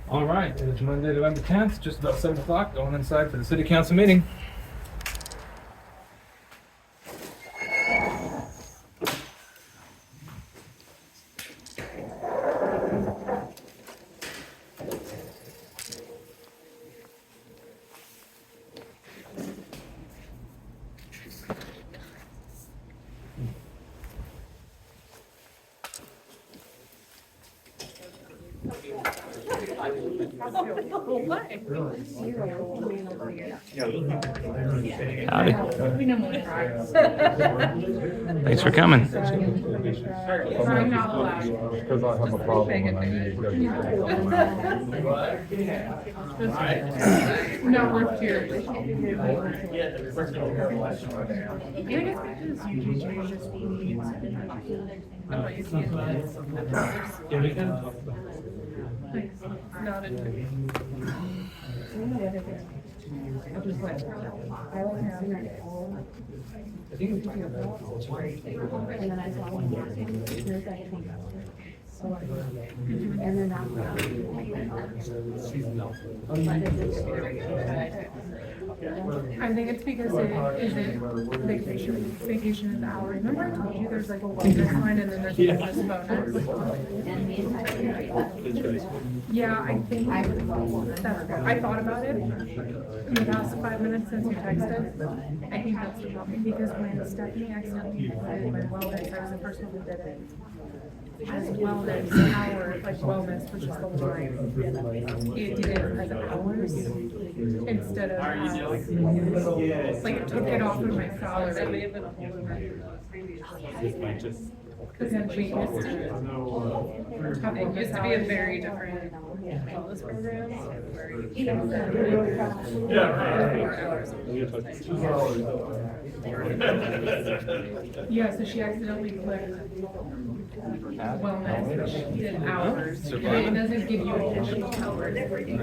All right, it's Monday, November 10th, just about 7 o'clock, going inside for the city council meeting. Howdy. Thanks for coming. Because I have a problem and I need to go. No, we're here. Even if it is usually just being but you can't. Not in. I think it's because it isn't vacation. Vacation is hours. Remember I told you there's like a wellness line and then there's a business bonus? Yeah, I think that's good. I thought about it in the past 5 minutes since you texted. I think that's the problem because when Stephanie accidentally did my wellness, I was the first one who did it. As wellness hours, like wellness, which is the line, it did it as hours instead of like it took it off of my salary. That may have been a whole because then we used to be a very different wellness program. Yeah, so she accidentally clicked wellness, which she did hours. And it doesn't give you additional hours for you.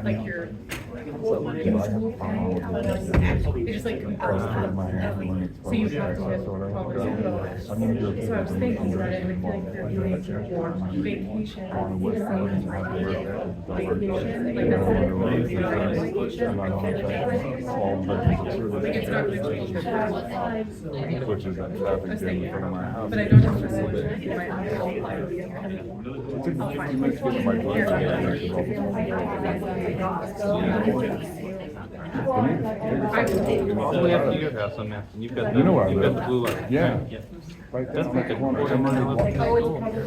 Like your usual pay. It just like compares that. So you have to get hours of bonus. So I was thinking that it would feel like you're doing vacation, vacation, like that's not vacation. Like it's not going to change your life. Which is that traffic jam in front of my house. But I don't have to switch it. My house. I'll find My All the way up to your house on that. You've got the, You know where I you've got live. the blue light. Yeah. Yeah. Right That's there. like a quarter mile up.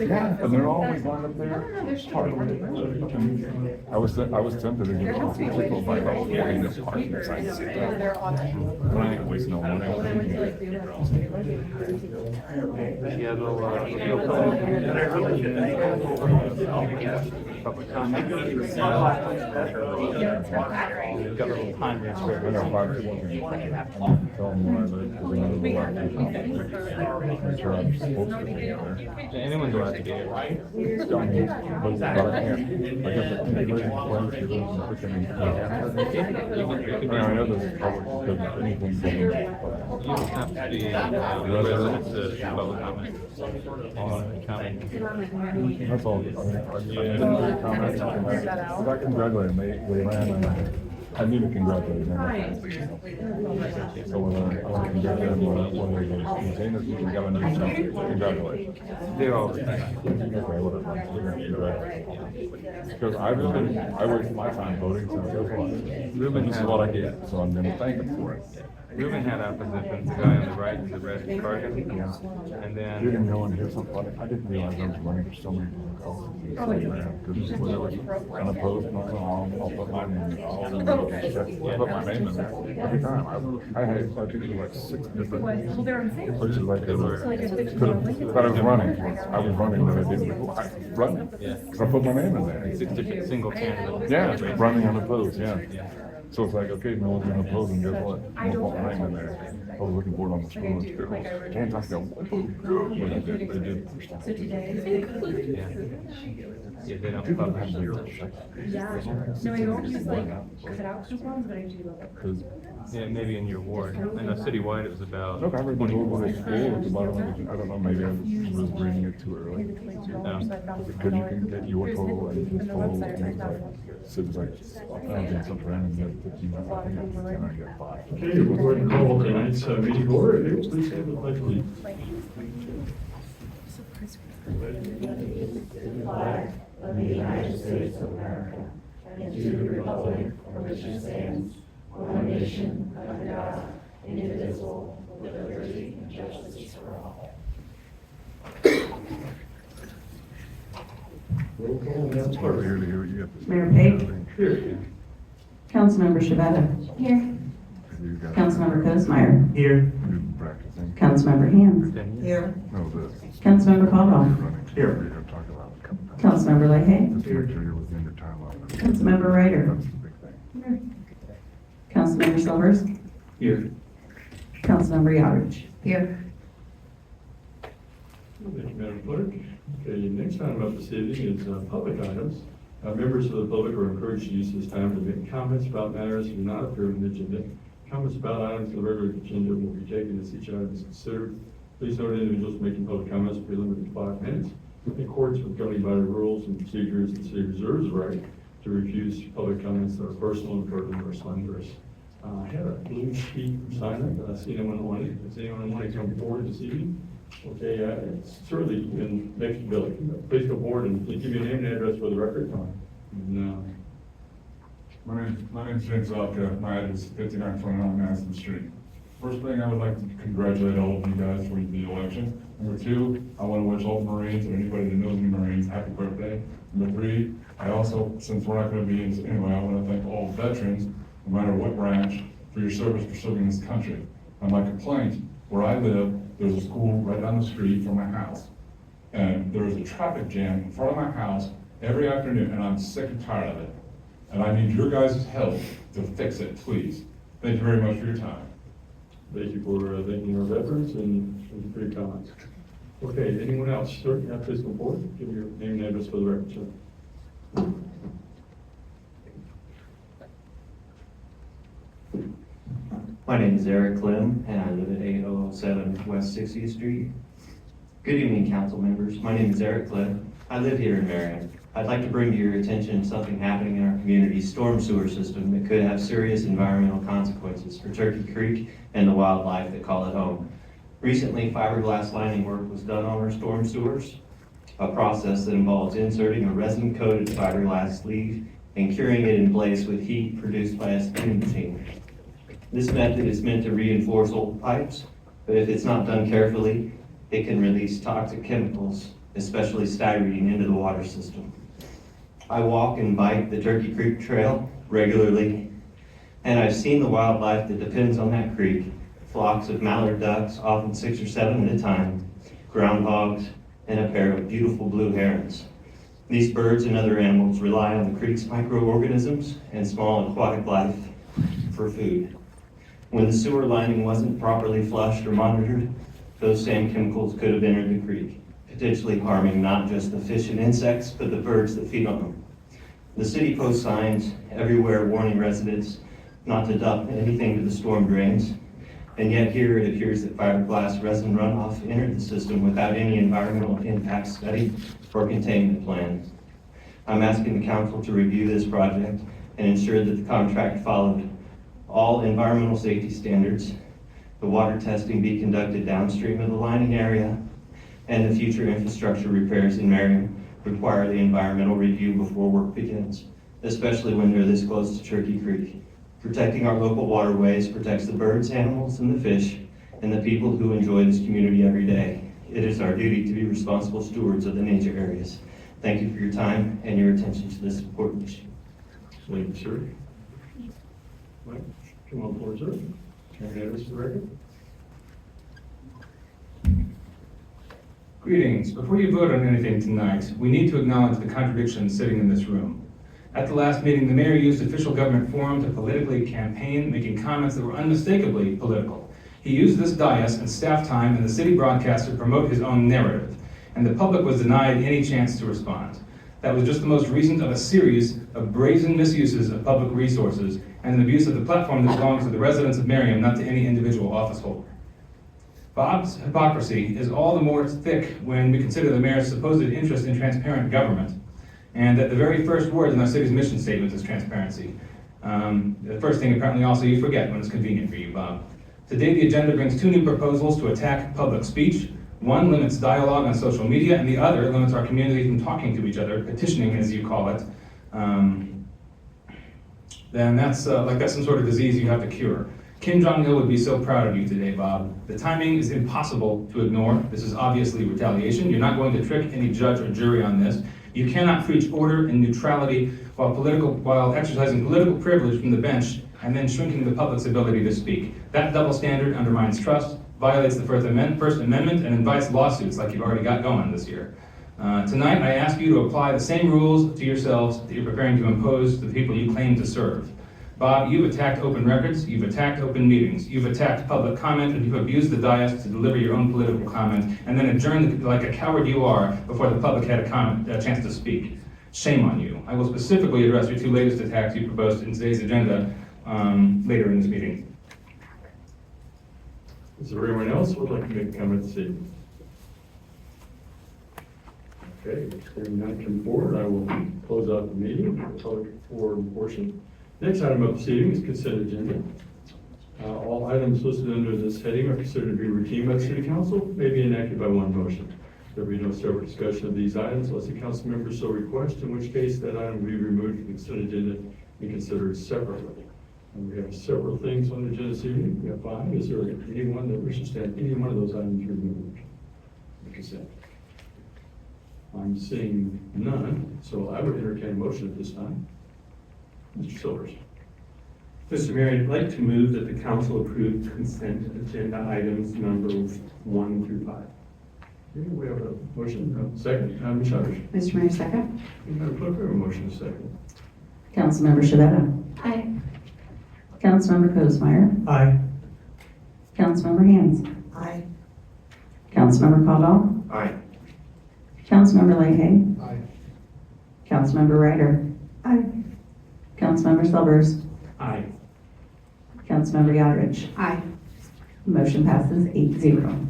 Yeah, and they're always lined up there. I was tempted to get off the people by about 40 minutes parking beside the city. But I ain't wasting no money. Yeah, they'll public comment. They've got little timers I for know, if I could tell them where I live, because then I'll go back to I'm sure I'm supposed to be there. Anyone's allowed to be there. But I can't. I guess I can't really complain if you lose and pick any. I know this is public because anything's going You don't have to be a resident to public comment. Comment. That's all. I congratulate them. They ran and I need to congratulate them. So when I congratulate them, when they go, saying this, we got a new job. Congratulations. They're all. Okay, whatever. Because I waste my time voting, so guess what? This is what I get, so I'm gonna thank them for it. Ruben had opposition, the guy on the right in the red cardigan. And You're then, gonna go and hear something funny. I didn't realize I was running for so many people. Because whenever unopposed, I'll put my name in. I'll put my name in there every time. I had, I think it was like 6 different, Well, they're on sale. which is like, So like if it's but I was running. I was running, but I didn't, I was running. Because I put my name in there. 6 different single candidates. Yeah, running unopposed, yeah. So it's like, okay, no one's gonna oppose, and guess what? I'll put my name in there. I was looking for it on the screen. Can't talk about what they did. So today. Yeah, they don't publish. Yeah. No, I don't use like cut out coupons, but I do love it. Because Yeah, maybe in your ward. I know citywide it was about Look, I read the 24. local school at the bottom of the, I don't know, maybe I was reading it too early. Because you can get your total and his total, and it's like, so it's like, I don't think some random, get 15, I think it's 10, I get 5. Okay, we're going to call tonight's meeting order. If you please stand for the pledge, please. Of the United States of America, and to the republic for which it stands, one nation, under God, indivisible, with liberty and justice for all. Roll call, Madam It's hard Clerk. here to hear what you have to say. Mayor Pate? Here. Councilmember Shabeta? Here. You got- Councilmember Cosmeyer? Here. You're practicing. Councilmember Hans? Here. No, the. Councilmember Caldwell? Running. Here. You're gonna talk about it coming back. Councilmember Leahy? Just make sure you're within your time limit. Councilmember Ryder? That's the big thing. Councilmember Silvers? Here. Councilmember Yodridge? Here. Thank you, Madam Clerk. Okay, next item up this evening is public items. Members of the public are encouraged to use this time to make comments about matters that do not appear on the agenda. Comments about items on the regular agenda will be taken as each item is considered. Please note individuals making public comments will be limited to 5 minutes. In accordance with governing body rules and procedures, the city reserves the right to refuse public comments that are personal, important, or slanderous. I had a blue sheet sign up. I see anyone wanting, does anyone want to come forward this evening? Okay, certainly you can make Billy. Please come forward and please give your name and address for the record. No. My name's James Zelka. My address is 5929 Madison Street. First thing, I would like to congratulate all of you guys for the election. Number 2, I want to wish all Marines or anybody that knows any Marines happy birthday. Number 3, I also, since we're not going to be in, anyway, I want to thank all veterans, no matter what branch, for your service for serving this country. And my complaint, where I live, there's a school right down the street from my house. And there's a traffic jam in front of my house every afternoon, and I'm sick and tired of it. And I need your guys' help to fix it, please. Thank you very much for your time. Thank you for thanking our veterans and for your comments. Okay, anyone else? Sir, please come forward. Give your name and address for the record, sir. My name is Eric Klim, and I live at 8007 West 60th Street. Good evening, council members. My name is Eric Klim. I live here in Merriam. I'd like to bring to your attention something happening in our community's storm sewer system that could have serious environmental consequences for Turkey Creek and the wildlife that call it home. Recently, fiberglass lining work was done on our storm sewers, a process that involves inserting a resin-coated fiberglass sleeve and curing it in place with heat produced by a steam machine. This method is meant to reinforce old pipes, but if it's not done carefully, it can release toxic chemicals, especially styrene, into the water system. I walk and bike the Turkey Creek Trail regularly, and I've seen the wildlife that depends on that creek. Flocks of mallard ducks, often 6 or 7 at a time, groundhogs, and a pair of beautiful blue herons. These birds and other animals rely on the creek's microorganisms and small aquatic life for food. When the sewer lining wasn't properly flushed or monitored, those same chemicals could have entered the creek, potentially harming not just the fish and insects, but the birds that feed on them. The city posts signs everywhere warning residents not to dump anything to the storm drains, and yet here it appears that fiberglass resin runoff entered the system without any environmental impact study or containment plan. I'm asking the council to review this project and ensure that the contract followed all environmental safety standards, the water testing be conducted downstream of the lining area, and the future infrastructure repairs in Merriam require the environmental review before work begins, especially when they're this close to Turkey Creek. Protecting our local waterways protects the birds, animals, and the fish, and the people who enjoy this community every day. It is our duty to be responsible stewards of the nature areas. Thank you for your time and your attention to this important issue. Thank you, sir. Mike, come on forward, sir. Name and address for the record. Greetings. Before you vote on anything tonight, we need to acknowledge the contradictions sitting in this room. At the last meeting, the mayor used official government forum to politically campaign, making comments that were unmistakably political. He used this dais and staff time in the city broadcast to promote his own narrative, and the public was denied any chance to respond. That was just the most recent of a series of brazen misuses of public resources and an abuse of the platform that belongs to the residents of Merriam, not to any individual office holder. Bob's hypocrisy is all the more thick when we consider the mayor's supposed interest in transparent government, and that the very first word in our city's mission statement is transparency. The first thing apparently also you forget when it's convenient for you, Bob. Today the agenda brings two new proposals to attack public speech. One limits dialogue on social media, and the other limits our community from talking to each other, petitioning as you call it. Then that's like that's some sort of disease you have to cure. Kim Jong-il would be so proud of you today, Bob. The timing is impossible to ignore. This is obviously retaliation. You're not going to trick any judge or jury on this. You cannot preach order and neutrality while exercising political privilege from the bench and then shrinking the public's ability to speak. That double standard undermines trust, violates the First Amendment, and invites lawsuits like you've already got going this year. Tonight, I ask you to apply the same rules to yourselves that you're preparing to impose to the people you claim to serve. Bob, you've attacked open records, you've attacked open meetings, you've attacked public comment, and you've abused the dais to deliver your own political comment, and then adjourned like a coward you are before the public had a chance to speak. Shame on you. I will specifically address your two latest attacks you proposed in today's agenda later in this meeting. Is there anyone else who would like to make a comment this evening? Okay, hearing none come forward, I will close out the meeting, the public forum portion. Next item up this evening is consent agenda. All items listed under this heading are considered to be routine by the City Council, may be enacted by one motion. There will be no separate discussion of these items unless the council members so request, in which case that item will be removed from the consent agenda and considered separately. And we have several things on the agenda this evening. We have 5. Is there anyone that wishes to have any one of those items removed from the consent? I'm seeing none, so I would entertain a motion at this time. Mr. Silvers. Mr. Mayor, I'd like to move that the council approve consent agenda items numbers 1 through 5. Okay, we have a motion, second, Ms. Shutters. Mr. Mayor, second. Madam Clerk, we have a motion, second. Councilmember Shavetta. Aye. Councilmember Cosmeyer. Aye. Councilmember Hans. Aye. Councilmember Caldwell. Aye. Councilmember Leahy. Aye. Councilmember Ryder. Aye. Councilmember Silvers. Aye. Councilmember Yodrich. Aye. Motion passes 8-0.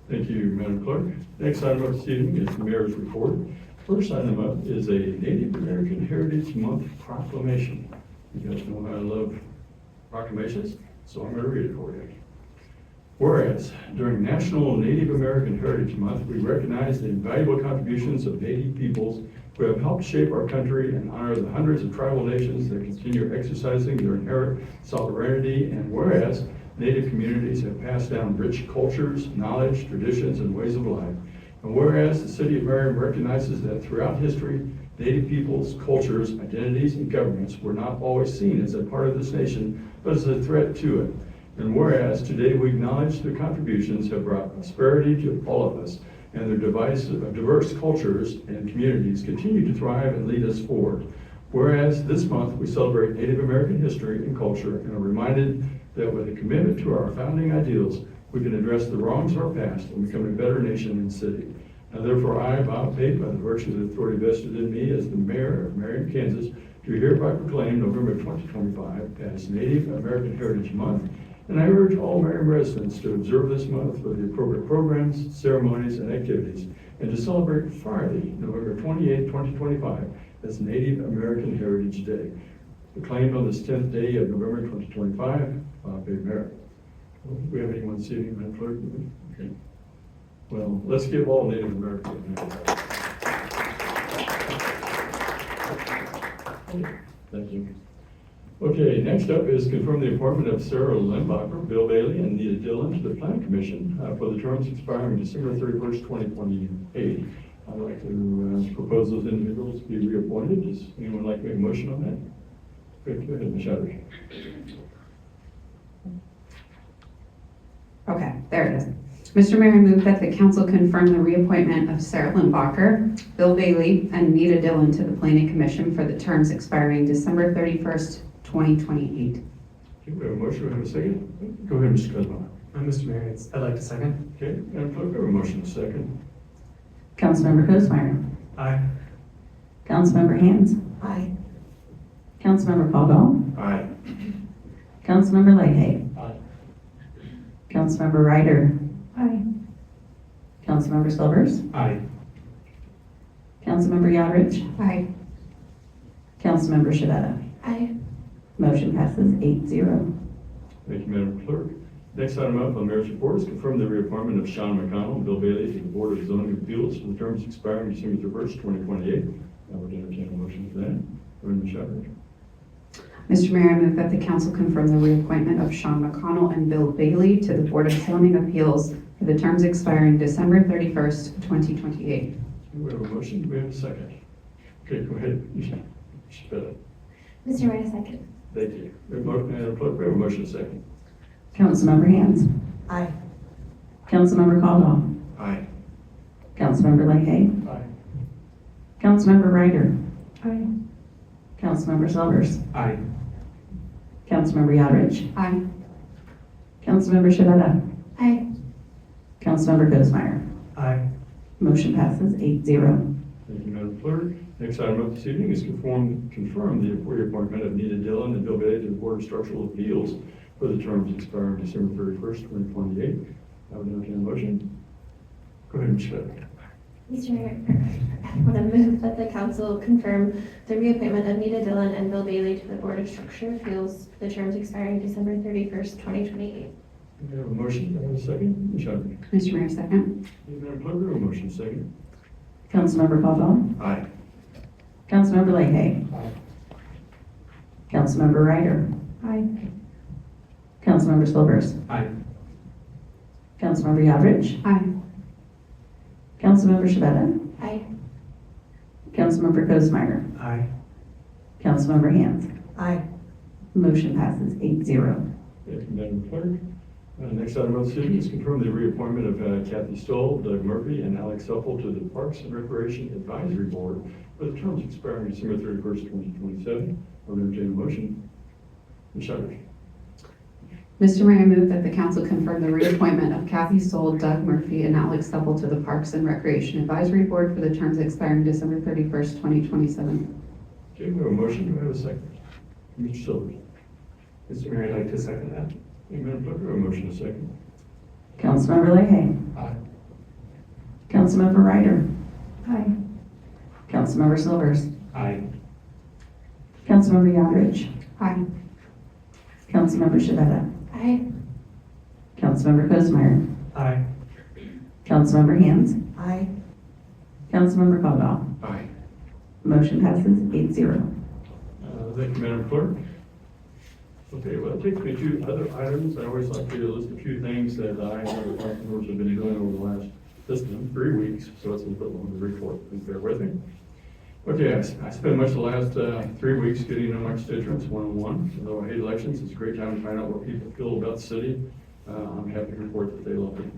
Thank you, Madam Clerk. Next item up this evening is the mayor's report. First item up is a Native American Heritage Month proclamation. You guys know how I love proclamations, so I'm going to read it for you. Whereas, during National Native American Heritage Month, we recognize the invaluable contributions of Native peoples who have helped shape our country and honor the hundreds of tribal nations that continue exercising their inherent sovereignty. And whereas, Native communities have passed down rich cultures, knowledge, traditions, and ways of life. And whereas the City of Merriam recognizes that throughout history, Native peoples, cultures, identities, and governments were not always seen as a part of this nation, but as a threat to it. And whereas today we acknowledge their contributions have brought prosperity to all of us, and their diverse cultures and communities continue to thrive and lead us forward. Whereas this month we celebrate Native American history and culture and are reminded that with a commitment to our founding ideals, we can address the wrongs of our past and become a better nation and city. Now therefore I, Bob Pate, by the virtue of the authority vested in me as the mayor of Merriam, Kansas, do hereby proclaim November 2025 as Native American Heritage Month. And I urge all Merriam residents to observe this month with the appropriate programs, ceremonies, and activities, and to celebrate Friday, November 28, 2025, as Native American Heritage Day. Proclaimed on this 10th day of November 2025, Bob Pate, Mayor. Do we have anyone this evening, Madam Clerk? Okay. Well, let's give all Native Americans. Thank you. Okay, next up is confirm the appointment of Sarah Limbacher, Bill Bailey, and Nita Dillon to the Planning Commission for the terms expiring December 31st, 2028. I'd like to propose those individuals to be reappointed. Does anyone like to make a motion on that? Go ahead, Ms. Shutters. Okay, there it is. Mr. Mayor, I move that the council confirm the reappointment of Sarah Limbacher, Bill Bailey, and Nita Dillon to the Planning Commission for the terms expiring December 31st, 2028. Okay, we have a motion. We have a second. Go ahead, Mr. Cosmo. Mr. Mayor, I'd like to second. Okay, Madam Clerk, we have a motion, a second. Councilmember Cosmeyer. Aye. Councilmember Hans? Aye. Councilmember Caldwell? Aye. Councilmember Leahy? Aye. Councilmember Ryder? Aye. Councilmember Silvers? Aye. Councilmember Yodrich? Aye. Councilmember Shavetta? Aye. Motion passes 8-0. Thank you, Madam Clerk. Next item up on the mayor's report is confirm the reappointment of Sean McConnell and Bill Bailey to the Board of Zoning Appeals for the terms expiring December 1st, 2028. I would entertain a motion for that. Ms. Shepherd. Mr. Mayor, I move that the council confirm the reappointment of Sean McConnell and Bill Bailey to the Board of Zoning Appeals for the terms expiring December 31st, 2028. We have a motion. Do we have a second? Okay, go ahead. Spit it. Mr. Mayor, second. Thank you. We have a Madam Clerk, we have a motion second. Councilmember Hans? Aye. Councilmember Caldwell? Aye. Councilmember Leahy? Aye. Councilmember Ryder? Aye. Councilmember Silvers? Aye. Councilmember Yodrich? Aye. Councilmember Shavetta? Aye. Councilmember Goesmeyer? Aye. Motion passes 8-0. Thank you, Madam Clerk. Next item up this evening is confirm the reappointment of Nita Dillon and Bill Bailey to the Board of Structural Appeals for the terms expiring December 31st, 2028. I would entertain a motion. Go ahead, Ms. Schmidt. Mr. Mayor, I want to move that the council confirm the reappointment of Nita Dillon and Bill Bailey to the Board of Structural Appeals for the terms expiring December 31st, 2028. We have a motion. Do I have a second? Ms. Shepherd. Mr. Mayor, second. Madam Clerk, we have a motion second. Councilmember Caldwell? Aye. Councilmember Leahy? Aye. Councilmember Ryder? Aye. Councilmember Silvers? Aye. Councilmember Yodrich? Aye. Councilmember Shavetta? Aye. Councilmember Goesmeyer? Aye. Councilmember Hans? Aye. Motion passes 8-0. Thank you, Madam Clerk. Next item of the evening is confirm the reappointment of Kathy Stoll, Doug Murphy, and Alex Suppel to the Parks and Recreation Advisory Board for the terms expiring December 31st, 2027. I would entertain a motion. Ms. Shepherd. Mr. Mayor, I move that the council confirm the reappointment of Kathy Stoll, Doug Murphy, and Alex Suppel to the Parks and Recreation Advisory Board for the terms expiring December 31st, 2027. Okay, we have a motion. Do I have a second? Mr. Silvers. Mr. Mayor, I'd like to second that. Hey, Madam Clerk, we have a motion a second. Councilmember Leahy? Aye. Councilmember Ryder? Aye. Councilmember Silvers? Aye. Councilmember Yodrich? Aye. Councilmember Shavetta? Aye. Councilmember Goesmeyer? Aye. Councilmember Hans? Aye. Councilmember Caldwell? Aye. Motion passes 8-0. Thank you, Madam Clerk. Okay, well, that takes me to other items. I always like to list a few things that I and other council members have been doing over the last, this is 3 weeks, so it's a little bit longer report. Please bear with me. Okay, I spent much of the last 3 weeks getting to know my constituents one-on-one. Although I hate elections, it's a great time to find out what people feel about the city. I'm happy to report that they love it.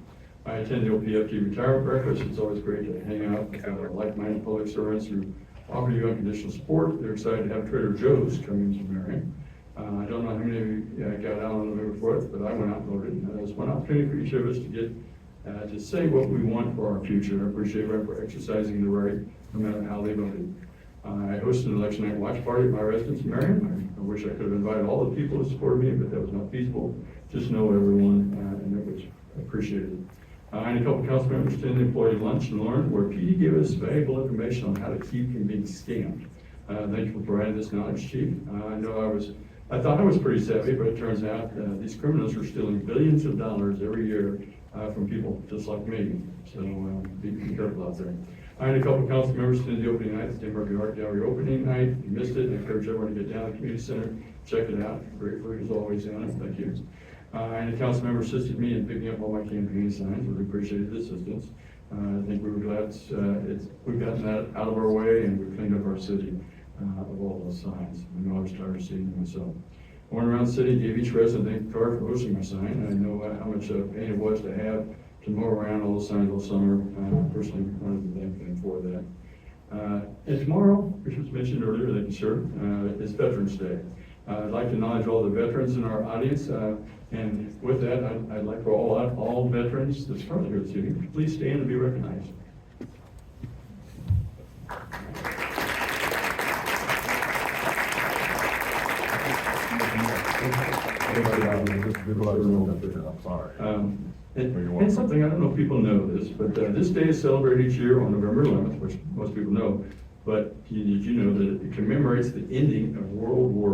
I attend the OPFG retirement breakfast. It's always great to hang out with like-minded public servants who offer you unconditional support. They're excited to have Trader Joe's coming to Merriam. I don't know how many of you got out on November 4th, but I went out and voted. It's one opportunity for each of us to get to say what we want for our future. I appreciate everyone for exercising the right, no matter how they voted. I hosted an election night watch party at my residence in Merriam. I wish I could have invited all the people who supported me, but that was not feasible. Just know everyone, and it was appreciated. I and a couple council members attended the employee lunch and learn where PD gave us valuable information on how to keep from being scammed. Thank you for providing this knowledge, Chief. I thought I was pretty savvy, but it turns out these criminals are stealing billions of dollars every year from people just like me. So be careful out there. I and a couple council members attended the opening night, the Denver Art Gallery opening night. If you missed it, I encourage everyone to get down to the community center, check it out. Great food is always on it. Thank you. And a council member assisted me in picking up all my campaign signs. We appreciated the assistance. I think we were glad we've gotten that out of our way and we've cleaned up our city of all those signs. I know I was tired of seeing them myself. I went around the city, gave each resident a card for hosting my sign. I know how much pain it was to have to mow around all those signs all summer. Personally, wanted to thank them for that. And tomorrow, which was mentioned earlier, thank you, sir, is Veterans Day. I'd like to acknowledge all the veterans in our audience. And with that, I'd like for all veterans that's currently here this evening, please stand and be recognized. I'm sorry. And something, I don't know if people know this, but this day is celebrated each year on November 11th, which most people know. But did you know that it commemorates the ending of World War I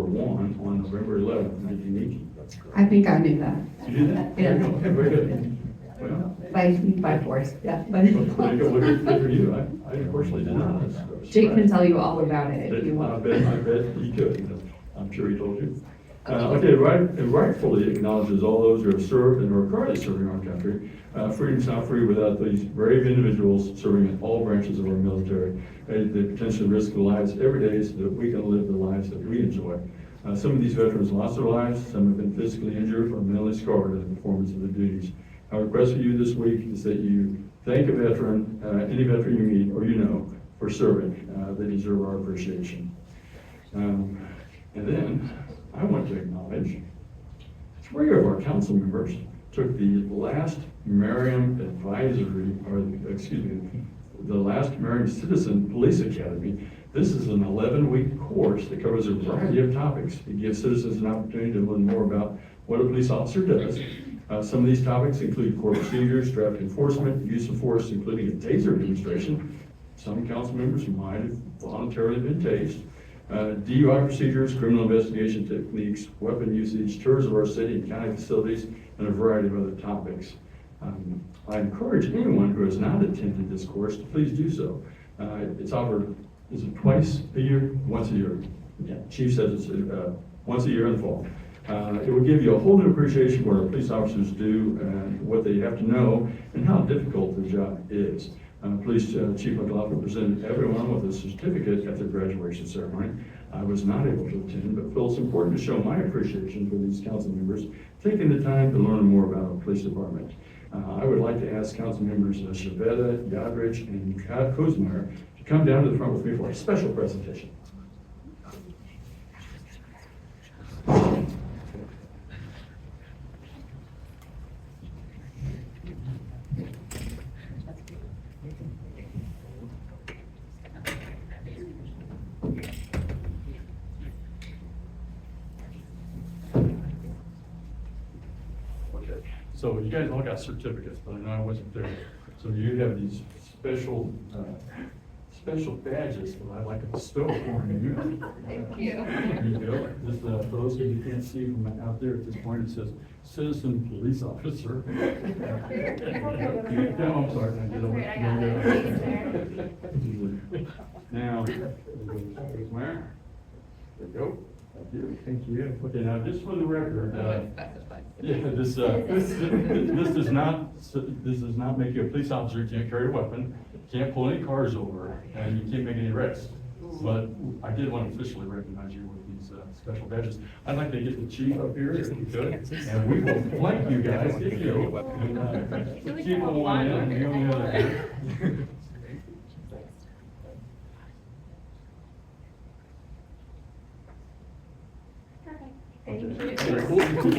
on November 11th, 1918? I think I knew that. You did that? Yeah. Okay, very good. Well, By force, yeah. there you go. Good for you. I unfortunately did not. Jake can tell you all about it if you I want. bet he could. I'm sure he told you. Okay, it rightfully acknowledges all those who have served and are currently serving our country. Freedom's not free without these brave individuals serving in all branches of our military. They potentially risk their lives every day so that we can live the lives that we enjoy. Some of these veterans lost their lives, some have been physically injured or mentally scarred in the performance of their duties. Our request for you this week is that you thank a veteran, any veteran you meet or you know, for serving. They deserve our appreciation. And then I want to acknowledge 3 of our council members took the last Merriam advisory, the last Merriam Citizen Police Academy. This is an 11-week course that covers a variety of topics. It gives citizens an opportunity to learn more about what a police officer does. Some of these topics include court procedures, traffic enforcement, use of force, including a taser demonstration. Some council members might have voluntarily been tased. DUI procedures, criminal investigation techniques, weapon usage, tours of our city and county facilities, and a variety of other topics. I encourage anyone who has not attended this course to please do so. It's offered, is it twice a year? Once a year. Yeah, Chief says it's once a year in the fall. It will give you a whole new appreciation for what our police officers do and what they have to know and how difficult their job is. Police Chief McLaughlin presented everyone with a certificate at their graduation ceremony. I was not able to attend, but feel it's important to show my appreciation for these council members taking the time to learn more about our police department. I would like to ask council members Shavetta, Yadrich, and Kuzmeyer to come down to the front with me for a special presentation. So you guys all got certificates, but I know I wasn't there. So you have these special badges that I'd like to bestow upon you. Thank you. There you go. This, for those of you who can't see from out there at this point, it says Citizen Police Officer. No, I'm sorry. Now, Mayor. There you go. Thank you. Thank you. Okay, now just for the record, this does not make you a police officer. You can't carry a weapon, can't pull any cars over, and you can't make any arrests. But I did want to officially recognize you with these special badges. I'd like to get the chief up here if we could, and we will flank you guys if you. Chief on one end, and you on the other end. Thank you. Very cool. Keep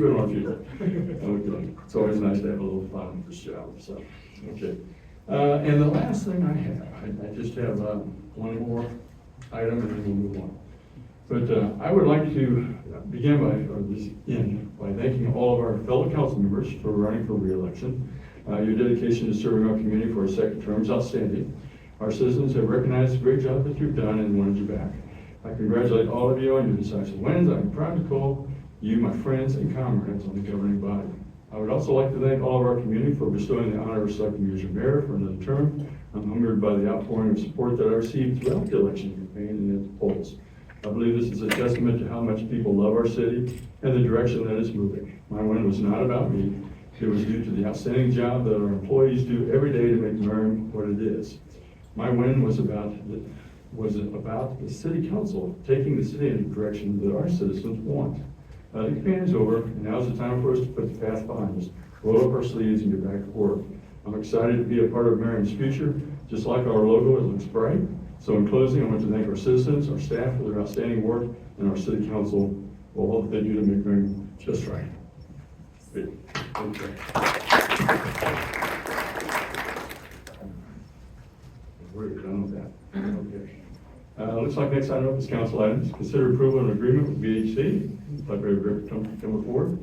it on you. Okay. It's always nice to have a little fun with this job, so, okay. And the last thing I have, I just have one more item and then we'll move on. But I would like to begin by thanking all of our fellow council members for running for re-election. Your dedication to serving our community for a second term is outstanding. Our citizens have recognized the great job that you've done and wanted you back. I congratulate all of you on your decisive wins. I'm proud to call you my friends and comrades on the governing body. I would also like to thank all of our community for bestowing the honor of selecting you as your mayor for another term. I'm honored by the outpouring of support that I received throughout the election campaign and at the polls. I believe this is a testament to how much people love our city and the direction that it's moving. My win was not about me. It was due to the outstanding job that our employees do every day to make Merriam what it is. My win was about the city council taking the city in the direction that our citizens want. The campaign is over, and now's the time for us to put the past behind us, roll up our sleeves and get back to work. I'm excited to be a part of Merriam's future. Just like our logo, it looks bright. So in closing, I want to thank our citizens, our staff for their outstanding work, and our city council for all that they do to make Merriam just right. Okay. We're done with that. Okay. Looks like next item up is council items. Consider approval of an agreement with BHC. Like we have come forward.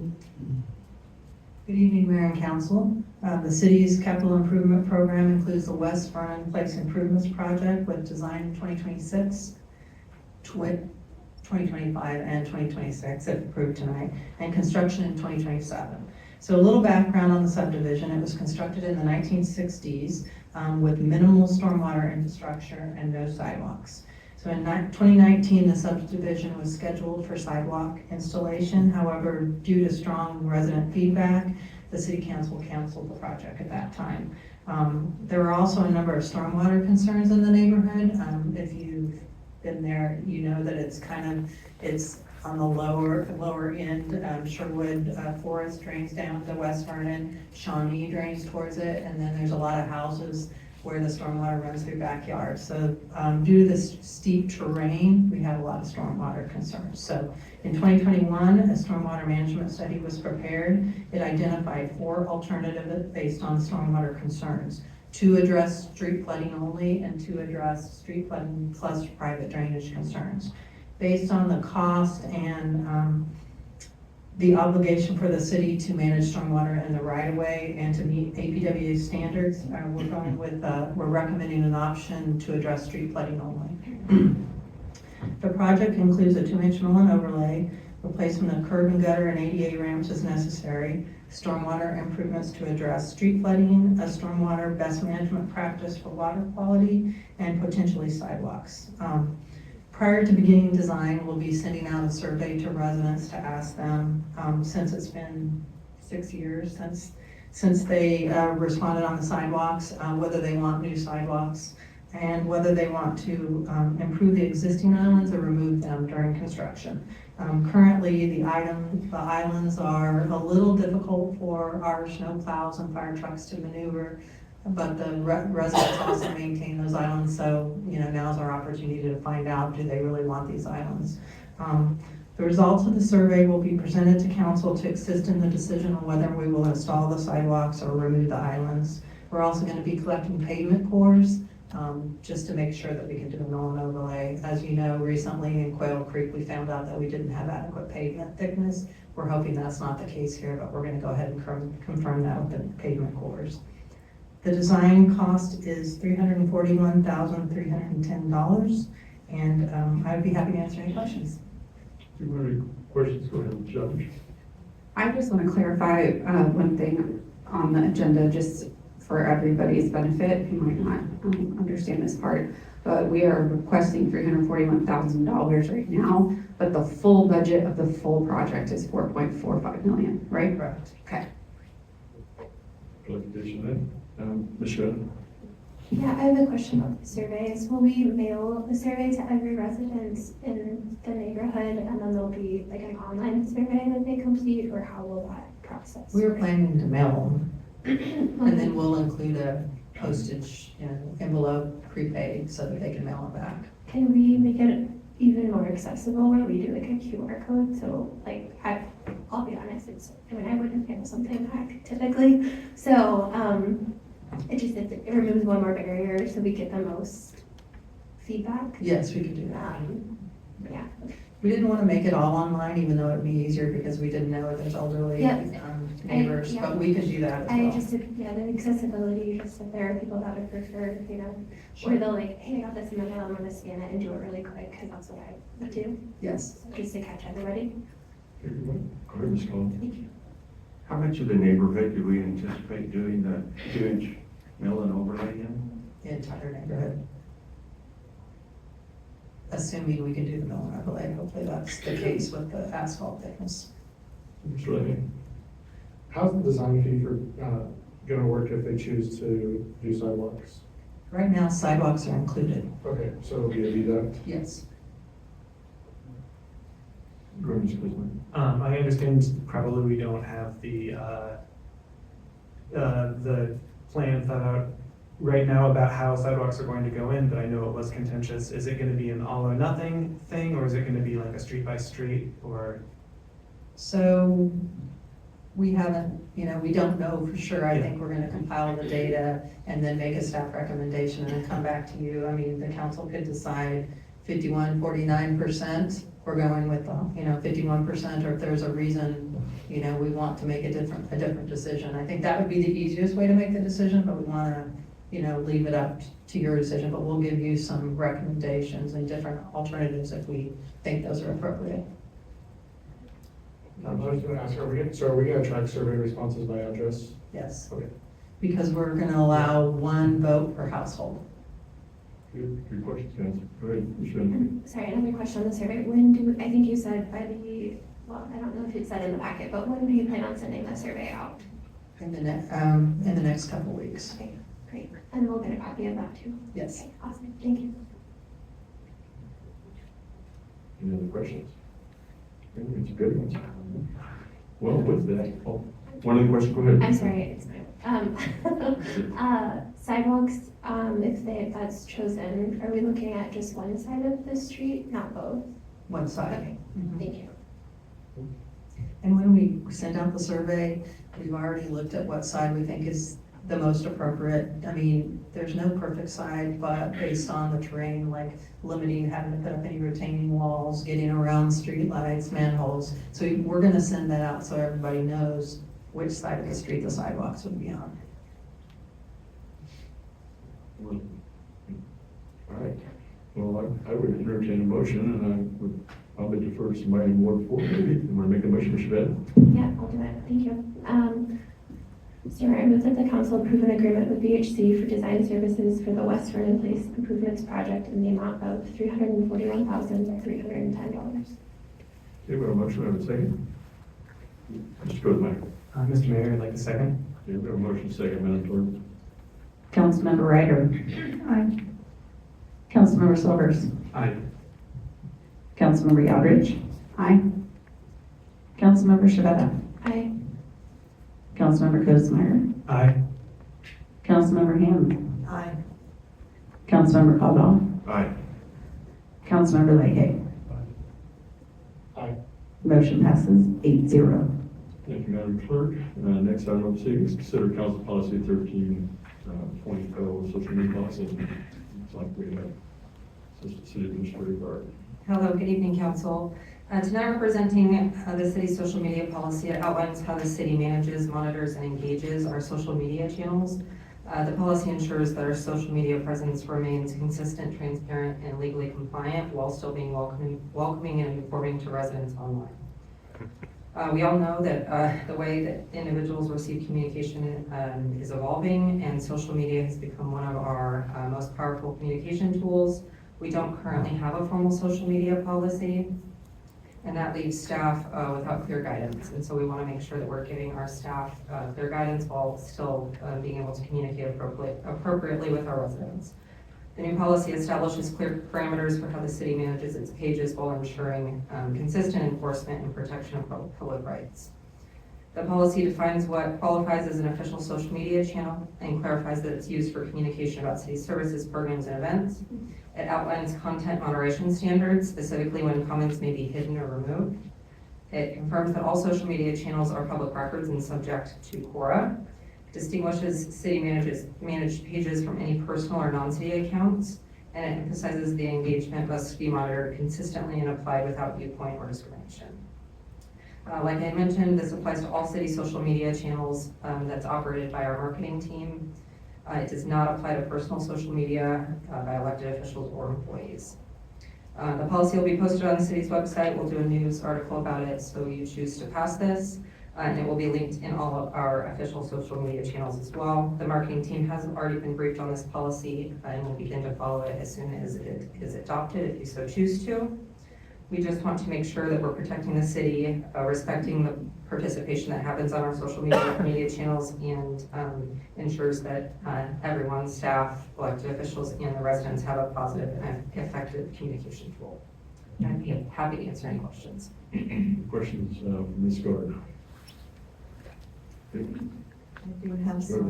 Good evening, Mayor and Council. The city's capital improvement program includes the West Vernon Place Improvements Project with design in 2026, 2025, and 2026, if approved tonight, and construction in 2027. So a little background on the subdivision. It was constructed in the 1960s with minimal stormwater infrastructure and no sidewalks. So in 2019, the subdivision was scheduled for sidewalk installation. However, due to strong resident feedback, the city council canceled the project at that time. There were also a number of stormwater concerns in the neighborhood. If you've been there, you know that it's on the lower end. Sherwood Forest drains down to West Vernon, Shawnee drains towards it, and then there's a lot of houses where the stormwater runs through backyards. So due to this steep terrain, we had a lot of stormwater concerns. So in 2021, a stormwater management study was prepared. It identified 4 alternatives based on stormwater concerns: 2 address street flooding only, and 2 address street flooding plus private drainage concerns. Based on the cost and the obligation for the city to manage stormwater in the right-of-way and to meet APWA standards, we're recommending an option to address street flooding only. The project includes a 2-inch mill and overlay, replacement of curb and gutter and ADA ramps as necessary, stormwater improvements to address street flooding, a stormwater best management practice for water quality, and potentially sidewalks. Prior to beginning design, we'll be sending out a survey to residents to ask them, since it's been 6 years since they responded on the sidewalks, whether they want new sidewalks and whether they want to improve the existing islands or remove them during construction. Currently, the islands are a little difficult for our snow plows and fire trucks to maneuver, but the residents also maintain those islands, so now's our opportunity to find out, do they really want these islands? The results of the survey will be presented to council to assist in the decision on whether we will install the sidewalks or remove the islands. We're also going to be collecting pavement cores, just to make sure that we can do a mill and overlay. As you know, recently in Quail Creek, we found out that we didn't have adequate pavement thickness. We're hoping that's not the case here, but we're going to go ahead and confirm that with the pavement cores. The design cost is $341,310, and I'd be happy to answer any questions. Do you have any questions? Go ahead, Judge. I just want to clarify one thing on the agenda, just for everybody's benefit who might not understand this part. But we are requesting $341,000 right now, but the full budget of the full project is $4.45 million, right? Correct. Okay. Clarification then. Michelle? Yeah, I have a question about the surveys. Will we mail the survey to every resident in the neighborhood, and then there'll be like an online survey that they complete, or how will that process? We were planning to mail them, and then we'll include a postage envelope prepaid so that they can mail them back. Can we make it even more accessible where we do like a QR code? So I'll be honest, I wouldn't mail something back typically. So it removes one more barrier so we get the most feedback. Yes, we can do that. Yeah. We didn't want to make it all online, even though it'd be easier because we didn't know if there's elderly neighbors, but we can do that as well. The accessibility, just if there are people that would prefer, where they'll like, hey, I got this in my mail, I'm gonna scan it and do it really quick, because that's what I would do, Yes. just to catch everybody. Go ahead, Ms. Collins. Thank you. How much of the neighborhood do we anticipate doing the 2-inch mill and overlay in? The entire neighborhood. Assuming we can do the mill and overlay, hopefully that's the case with the asphalt thickness. Ms. Ray? How's the design fee for gonna work if they choose to do sidewalks? Right now, sidewalks are included. Okay, so it'll be a deduct. Yes. Go ahead, Ms. Cleveland. I understand probably we don't have the plans that out right now about how sidewalks are going to go in, but I know it was contentious. Is it gonna be an all or nothing thing, or is it gonna be like a street by street, or? So we haven't, we don't know for sure. I Yeah. think we're gonna compile the data and then make a staff recommendation and then come back to you. I mean, the council could decide 51, 49%. We're going with, 51%, or if there's a reason, we want to make a different decision. I think that would be the easiest way to make the decision, but we wanna, leave it up to your decision, but we'll give you some recommendations and different alternatives if we think those are appropriate. I was gonna ask, are we gonna track survey responses by address? Yes. Okay. Because we're gonna allow one vote per household. Good question, Council. Go ahead, Michelle. Sorry, another question on the survey. I think you said by the, well, I don't know if it said in the packet, but when do you plan on sending the survey out? In the next couple weeks. Okay, great. And we'll get a copy of that too. Yes. Okay, awesome. Thank you. Any other questions? It's a good one. Well, with that, one other question, go ahead. I'm sorry, it's sidewalks, if that's chosen, are we looking at just one side of the street, not both? One side. Okay, thank you. And when we send out the survey, we've already looked at what side we think is the most appropriate. I mean, there's no perfect side, but based on the terrain, like limiting having to put up any retaining walls, getting around streetlights, manholes. So we're gonna send that out so everybody knows which side of the street the sidewalks would be on. Well, all right. Well, I would entertain a motion, and I would probably defer to somebody in Ward 4, maybe. You want to make a motion, Mr. Bennett? Yeah, I'll do it. Thank you. Mr. Mayor, I move that the council approve an agreement with BHC for design services for the West Vernon Place Improvements Project in the amount of $341,310. Okay, we have a motion, we have a second. Mr. Goodman. Mr. Mayor, I'd like a second. Okay, we have a motion, second, Madam Clerk. Councilmember Ryder. Aye. Councilmember Silvers. Aye. Councilmember Yodridge. Aye. Councilmember Shavetta. Aye. Councilmember Cosmeyer. Aye. Councilmember Hammond. Aye. Councilmember Caldwell. Aye. Councilmember Lahey. Aye. Motion passes 8-0. Thank you, Madam Clerk. Next item on the city is consider council policy 13.0 social media policy. It's like we have city administrator guard. Hello, good evening, council. Tonight we're presenting the city's social media policy. It outlines how the city manages, monitors, and engages our social media channels. The policy ensures that our social media presence remains consistent, transparent, and legally compliant while still being welcoming and informing to residents online. We all know that the way that individuals receive communication is evolving, and social media has become one of our most powerful communication tools. We don't currently have a formal social media policy, and that leaves staff without clear guidance. And so we want to make sure that we're giving our staff clear guidance while still being able to communicate appropriately with our residents. The new policy establishes clear parameters for how the city manages its pages while ensuring consistent enforcement and protection of public rights. The policy defines what qualifies as an official social media channel and clarifies that it's used for communication about city services, programs, and events. It outlines content moderation standards, specifically when comments may be hidden or removed. It confirms that all social media channels are public records and subject to QORA. Distinguishes city managed pages from any personal or non-city accounts, and it emphasizes the engagement must be monitored consistently and applied without viewpoint or discrimination. Like I mentioned, this applies to all city social media channels that's operated by our marketing team. It does not apply to personal social media by elected officials or employees. The policy will be posted on the city's website. We'll do a news article about it, so you choose to pass this. And it will be linked in all of our official social media channels as well. The marketing team has already been briefed on this policy and will begin to follow it as soon as it is adopted, if you so choose to. We just want to make sure that we're protecting the city, respecting the participation that happens on our social media channels, and ensures that everyone, staff, elected officials, and the residents have a positive and effective communication tool. I'd be happy to answer any questions. Questions from Ms. Gardner? I do have some.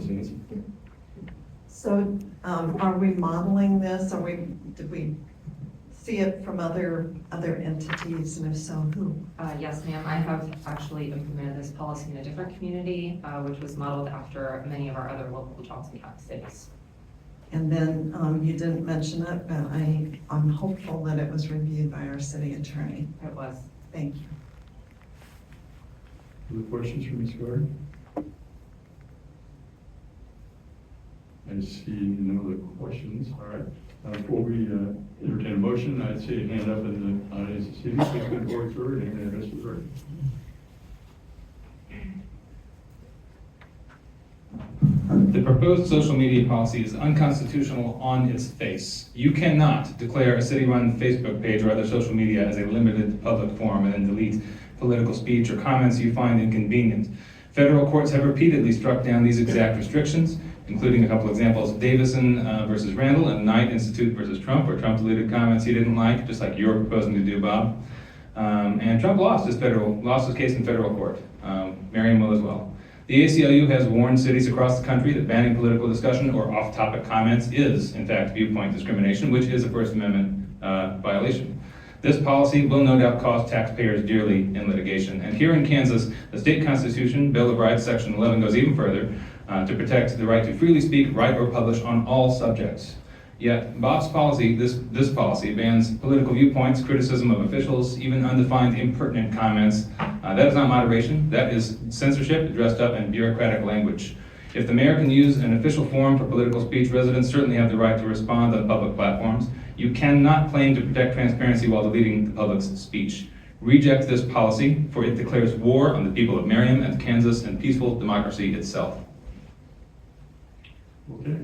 So, are we modeling this? Did we see it from other entities, and if so, who? Yes, ma'am. I have actually implemented this policy in a different community, which was modeled after many of our other local Johnson County cities. And then, you didn't mention it, but I'm hopeful that it was reviewed by our city attorney. It was. Thank you. Other questions for Ms. Gardner? I see no other questions. All right. Before we entertain a motion, I'd see a hand up in the audience this evening. Please come forward, sir, and address the record. The proposed social media policy is unconstitutional on its face. You cannot declare a city-run Facebook page or other social media as a limited public forum and then delete political speech or comments you find inconvenient. Federal courts have repeatedly struck down these exact restrictions, including a couple examples, Davison versus Randall and Knight Institute versus Trump, where Trump deleted comments he didn't like, just like you're proposing to do, Bob. And Trump lost his case in federal court. Merriam will as well. The ACLU has warned cities across the country that banning political discussion or off-topic comments is, in fact, viewpoint discrimination, which is a First Amendment violation. This policy will no doubt cost taxpayers dearly in litigation. And here in Kansas, the state constitution, Bill of Rights, Section 11, goes even further to protect the right to freely speak, write, or publish on all subjects. Yet, Bob's policy, this policy, bans political viewpoints, criticism of officials, even undefined impertinent comments. That is not moderation, that is censorship dressed up in bureaucratic language. If the mayor can use an official forum for political speech, residents certainly have the right to respond on public platforms. You cannot claim to protect transparency while deleting the public's speech. Reject this policy, for it declares war on the people of Merriam and Kansas and peaceful democracy itself. Okay.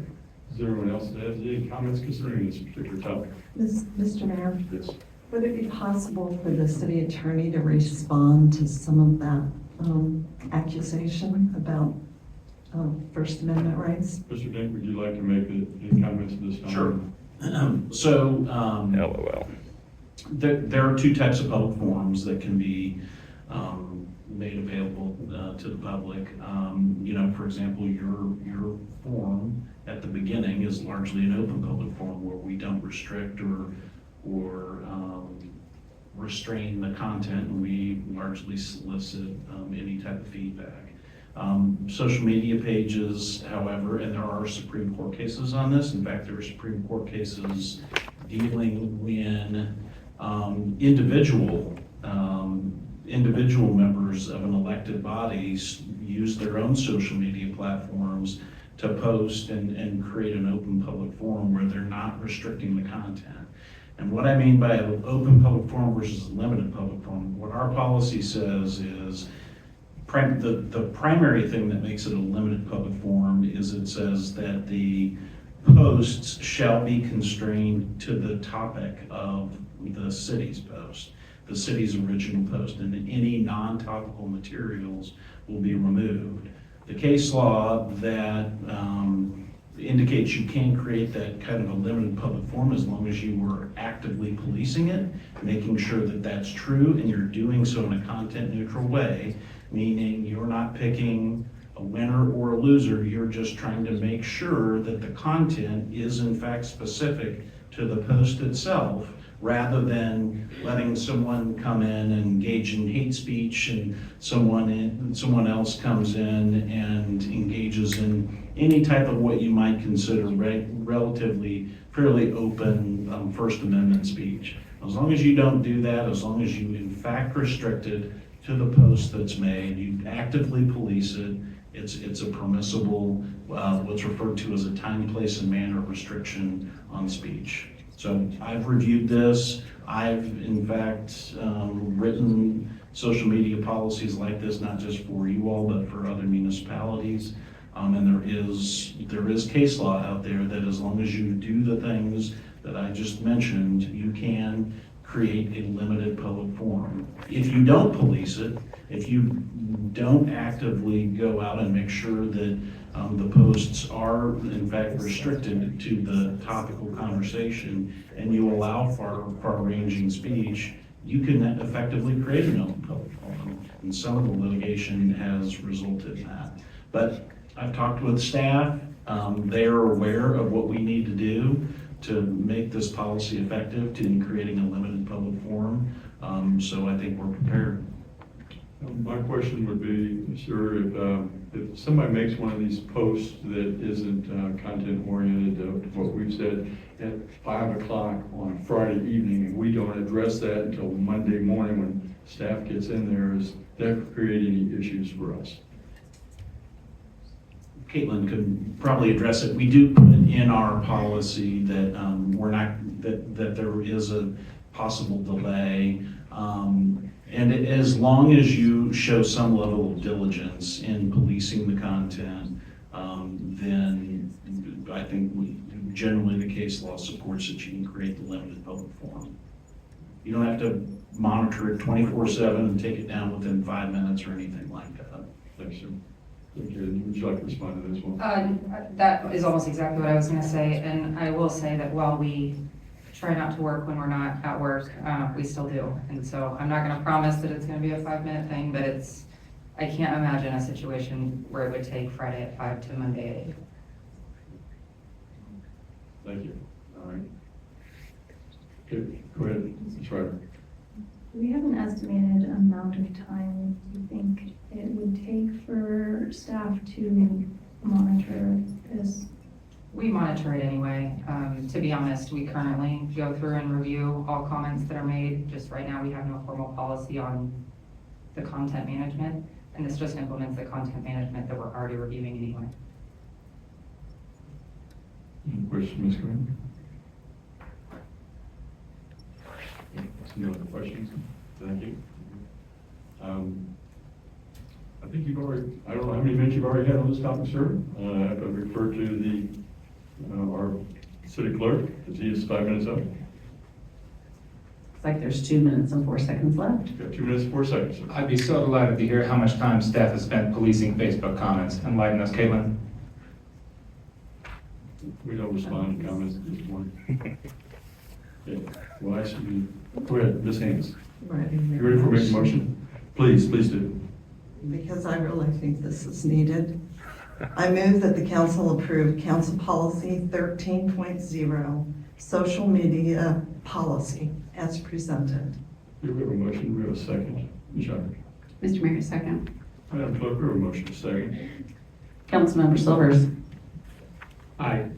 Is there anyone else that has any comments concerning this particular topic? Mr. Mayor, Yes. would it be possible for the city attorney to respond to some of that accusation about First Amendment rights? Mr. Dink, would you like to make any comments at this time? Sure. So, LOL. there are two types of public forums that can be made available to the public. For example, your forum at the beginning is largely an open public forum where we don't restrict or restrain the content, and we largely solicit any type of feedback. Social media pages, however, and there are Supreme Court cases on this. In fact, there are Supreme Court cases dealing when individual members of an elected body use their own social media platforms to post and create an open public forum where they're not restricting the content. And what I mean by an open public forum versus a limited public forum, what our policy says is the primary thing that makes it a limited public forum is it says that the posts shall be constrained to the topic of the city's post, the city's original post, and any non-topical materials will be removed. The case law that indicates you can create that kind of a limited public forum as long as you were actively policing it, making sure that that's true, and you're doing so in a content neutral way, meaning you're not picking a winner or a loser, you're just trying to make sure that the content is in fact specific to the post itself, rather than letting someone come in and engage in hate speech and someone else comes in and engages in any type of what you might consider relatively fairly open First Amendment speech. As long as you don't do that, as long as you in fact restrict it to the post that's made, you actively police it, it's a permissible, what's referred to as a time, place, and manner restriction on speech. So I've reviewed this. I've in fact written social media policies like this, not just for you all, but for other municipalities. And there is case law out there that as long as you do the things that I just mentioned, you can create a limited public forum. If you don't police it, if you don't actively go out and make sure that the posts are in fact restricted to the topical conversation, and you allow far-ranging speech, you can effectively create an open public forum. And some of the litigation has resulted in that. But I've talked with staff, They are aware of what we need to do to make this policy effective in creating a limited public forum. So I think we're prepared. My question would be, sir, if somebody makes one of these posts that isn't content oriented to what we've said at 5 o'clock on a Friday evening, and we don't address that until Monday morning when staff gets in there, does that create any issues for us? Caitlin could probably address it. We do put in our policy that that there is a possible delay. And as long as you show some level of diligence in policing the content, then I think generally the case law supports that you can create the limited public forum. You don't have to monitor it 24/7 and take it down within 5 minutes or anything like that. Thanks, sir. Would you like to respond to this one? That is almost exactly what I was gonna say, and I will say that while we try not to work when we're not at work, we still do. And so I'm not gonna promise that it's gonna be a 5-minute thing, but I can't imagine a situation where it would take Friday at 5 to Monday at 8. Thank you. All right. Okay, go ahead, Ms. Ryder. Do we have an estimated amount of time you think it would take for staff to monitor this? We monitor it anyway. To be honest, we currently go through and review all comments that are made. Just right now, we have no formal policy on the content management, and this just implements the content management that we're already reviewing anyway. Any questions, Ms. Green? No other questions? Thank you. I think you've already, I don't know how many minutes you've already had on this topic, sir. I have to refer to our city clerk, because he is 5 minutes up. Looks like there's 2 minutes and 4 seconds left. You've got 2 minutes and 4 seconds, sir. I'd be so delighted to hear how much time staff has spent policing Facebook comments. Enlighten us, Caitlin. We don't respond to comments at this point. Okay, well, actually, go ahead, Ms. Haynes. You ready for making a motion? Please do. Because I really think this is needed. I move that the council approve Council Policy 13.0, Social Media Policy, as presented. We have a motion, we have a second. Ms. Ryder. Mr. Mayor, second. Madam Clerk, we have a motion, a second. Councilmember Silvers. Aye.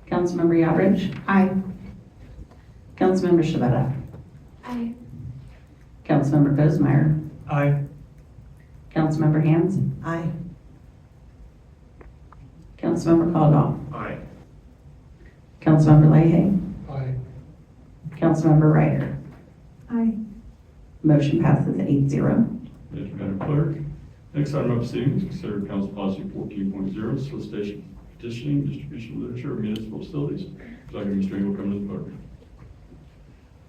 Councilmember Yodridge. Aye. Councilmember Shabeta. Aye. Councilmember Bozemeyer. Aye. Councilmember Hands. Aye. Councilmember Caldwell. Aye. Councilmember Leahy. Aye. Councilmember Ryder. Aye. Motion passes 8-0. Thank you, Madam Clerk. Next item up this evening is consider Council Policy 14.0, solicitation, petitioning, distribution of literature of municipal facilities. Second, Mr. Engel, come to the podium.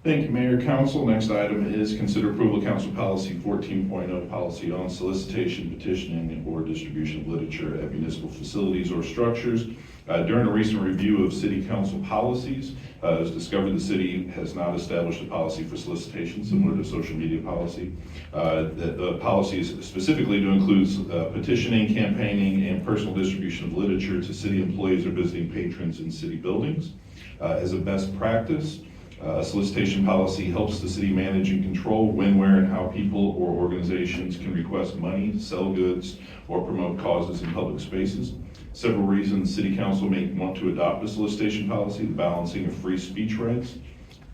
Thank you, Mayor, Council. Next item is consider approval of Council Policy 14.0, policy on solicitation, petitioning, or distribution of literature at municipal facilities or structures. During a recent review of City Council policies, it was discovered the city has not established a policy for solicitation similar to social media policy. The policy is specifically to include petitioning, campaigning, and personal distribution of literature to city employees or visiting patrons in city buildings. As a best practice, a solicitation policy helps the city manage and control when, where, and how people or organizations can request money, sell goods, or promote causes in public spaces. Several reasons City Council may want to adopt a solicitation policy: the balancing of free speech rights,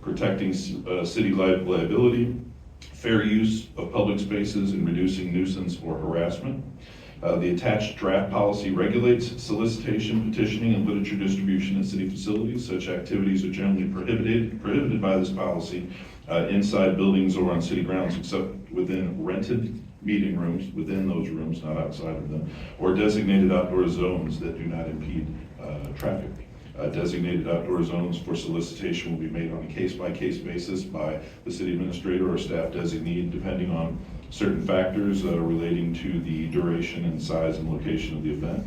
protecting city liability, fair use of public spaces, and reducing nuisance or harassment. The attached draft policy regulates solicitation, petitioning, and literature distribution in city facilities. Such activities are generally prohibited by this policy inside buildings or on city grounds, except within rented meeting rooms, within those rooms, not outside of them, or designated outdoor zones that do not impede traffic. Designated outdoor zones for solicitation will be made on a case-by-case basis by the city administrator or staff designee, depending on certain factors relating to the duration and size and location of the event.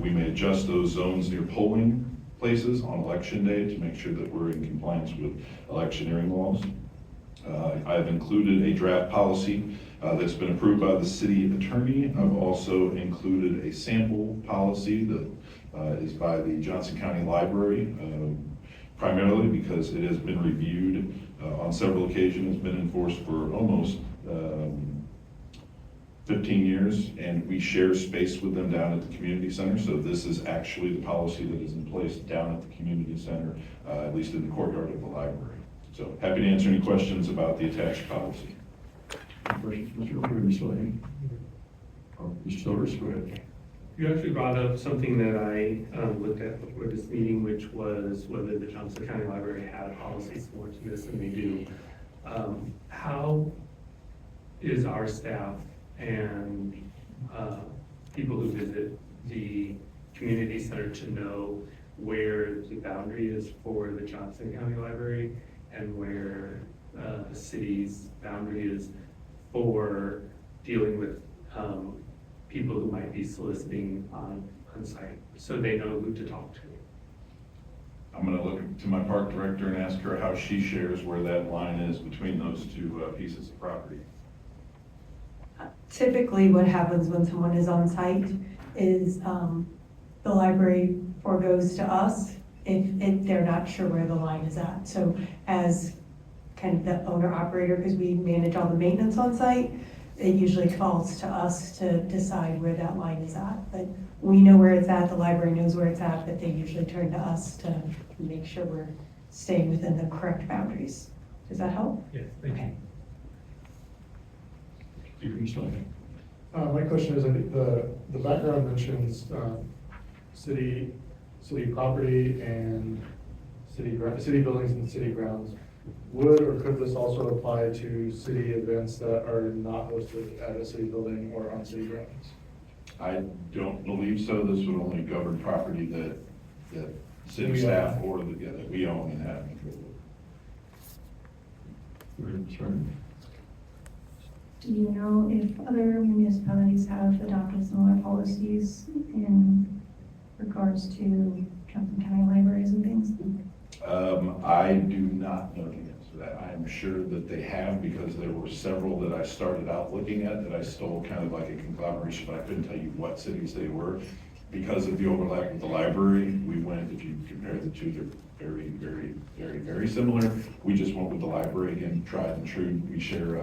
We may adjust those zones near polling places on election day to make sure that we're in compliance with electioneering laws. I've included a draft policy that's been approved by the city attorney. I've also included a sample policy that is by the Johnson County Library, primarily because it has been reviewed on several occasions, been enforced for almost 15 years, and we share space with them down at the community center. So this is actually the policy that is in place down at the community center, at least in the courtyard of the library. So happy to answer any questions about the attached policy. Questions, Mr. O'Brien, Ms. Lane? Or Mr. Silvers, go ahead. You actually brought up something that I looked at before this meeting, which was whether the Johnson County Library had a policy similar to this, and they do. How is our staff and people who visit the community center to know where the boundary is for the Johnson County Library and where the city's boundary is for dealing with people who might be soliciting on site, so they know who to talk to? I'm gonna look to my park director and ask her how she shares where that line is between those two pieces of property. Typically, what happens when someone is on site is the library forgoes to us if they're not sure where the line is at. So as kind of the owner operator, because we manage all the maintenance on site, it usually falls to us to decide where that line is at. But we know where it's at, the library knows where it's at, but they usually turn to us to make sure we're staying within the correct boundaries. Does that help? Yes, thank you. My question is, I think the background mentions city property and city buildings and city grounds. Would or could this also apply to city events that are not hosted at a city building or on city grounds? I don't believe so. This would only govern property that city staff or that we own and have control over. Do you know if other municipalities have adopted similar policies in regards to Johnson County libraries and things? I do not know the answer to that. I am sure that they have, because there were several that I started out looking at that I stole kind of like a conglomeration, but I couldn't tell you what cities they were. Because of the overlap with the library, we went, if you compare the two, they're very, very, very, very similar. We just went with the library, again, tried and true. We share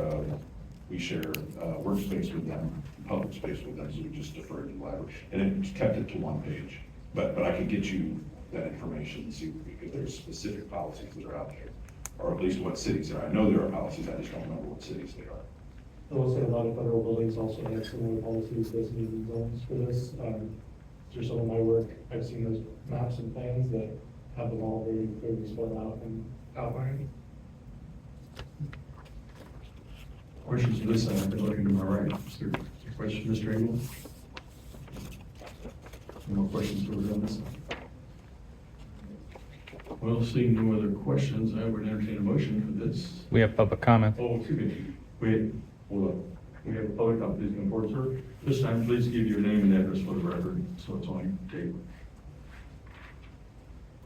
workspace with them, public space with them, so we just deferred to the library. And it kept it to one page. But I could get you that information and see, because there's specific policies that are out there, or at least what cities there are. I know there are policies, I just don't remember what cities they are. I will say a lot of federal buildings also have similar policies, designated zones for this. Through some of my work, I've seen those maps and plans that have them all very clearly spelled out and outlined. Questions to this side? I've been looking to my right. Question, Mr. Engel? No questions over on this side? Well, seeing no other questions, I would entertain a motion for this. We have public comment. Oh, excuse me. Wait, hold on. We have a public comment, please come forward, sir. This time, please give your name and address for the record, so it's on your table.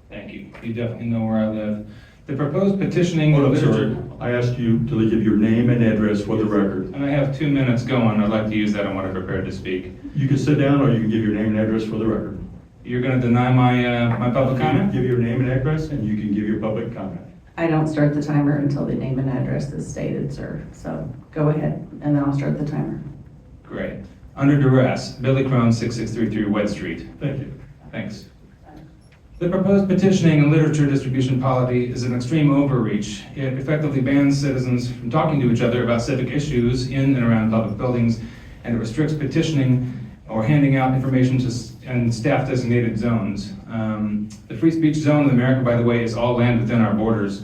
Thank you. You definitely know where I live. The proposed petitioning. Hold on, sir. I asked you to give your name and address for the record. And I have 2 minutes going. I'd like to use that on what I'm prepared to speak. You can sit down, or you can give your name and address for the record. You're going to deny my public comment? Give your name and address, and you can give your public comment. I don't start the timer until the name and address is stated, sir. So go ahead, and then I'll start the timer. Great. Under duress, Billy Crone, 6633 Wed Street. Thank you. Thanks. The proposed petitioning and literature distribution policy is an extreme overreach. It effectively bans citizens from talking to each other about civic issues in and around public buildings, and it restricts petitioning or handing out information to and staff-designated zones. The free speech zone in America, by the way, is all land within our borders.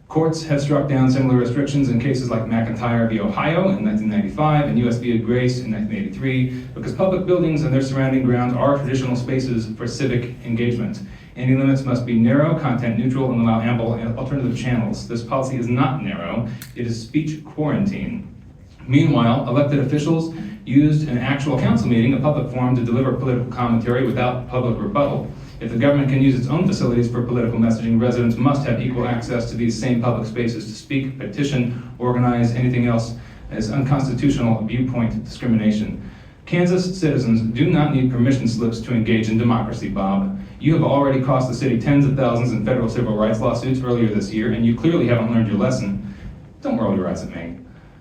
Courts have struck down similar restrictions in cases like McIntyre v. Ohio in 1995 and US v. Grace in 1983, because public buildings and their surrounding grounds are traditional spaces for civic engagement. Any limits must be narrow, content neutral, and allow ample alternative channels. This policy is not narrow, it is speech quarantine. Meanwhile, elected officials used an actual council meeting, a public forum, to deliver political commentary without public rebuttal. If the government can use its own facilities for political messaging, residents must have equal access to these same public spaces to speak, petition, organize, anything else as unconstitutional viewpoint discrimination. Kansas citizens do not need permission slips to engage in democracy, Bob. You have already cost the city tens of thousands in federal civil rights lawsuits earlier this year, and you clearly haven't learned your lesson. Don't roll your eyes at me,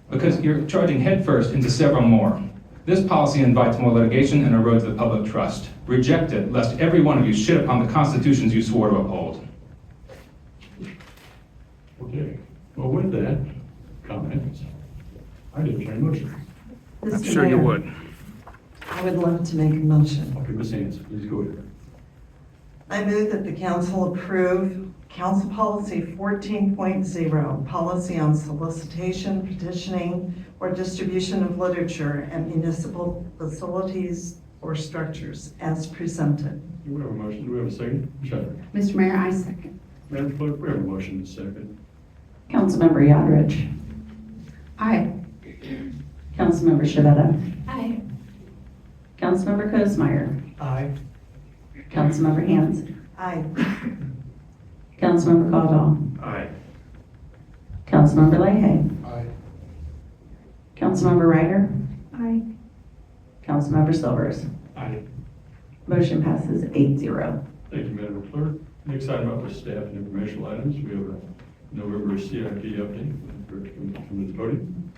because you're charging headfirst into several more. This policy invites more litigation and erodes the public trust. Reject it, lest every one of you shit upon the constitutions you swore to uphold. Okay, well, with that comment, I entertain a motion. Mr. Mayor, I would love to make a motion. Okay, Ms. Haynes, please go ahead. I move that the council approve Council Policy 14.0, Policy on Solicitation, Petitioning, or Distribution of Literature at Municipal Facilities or Structures, as presented. Do we have a motion? Do we have a second? Second. Mr. Mayor, I second. Madam Clerk, we have a motion and a second. Councilmember Yodrich. Aye. Councilmember Shavetta. Aye. Councilmember Cosmeyer. Aye. Councilmember Hans. Aye. Councilmember Caldwell. Aye. Councilmember Leahy. Aye. Councilmember Ryder. Aye. Councilmember Silvers. Aye. Motion passes 8-0. Thank you, Madam Clerk. Next item up is staff and informational items. We have a November CIP update. From the podium.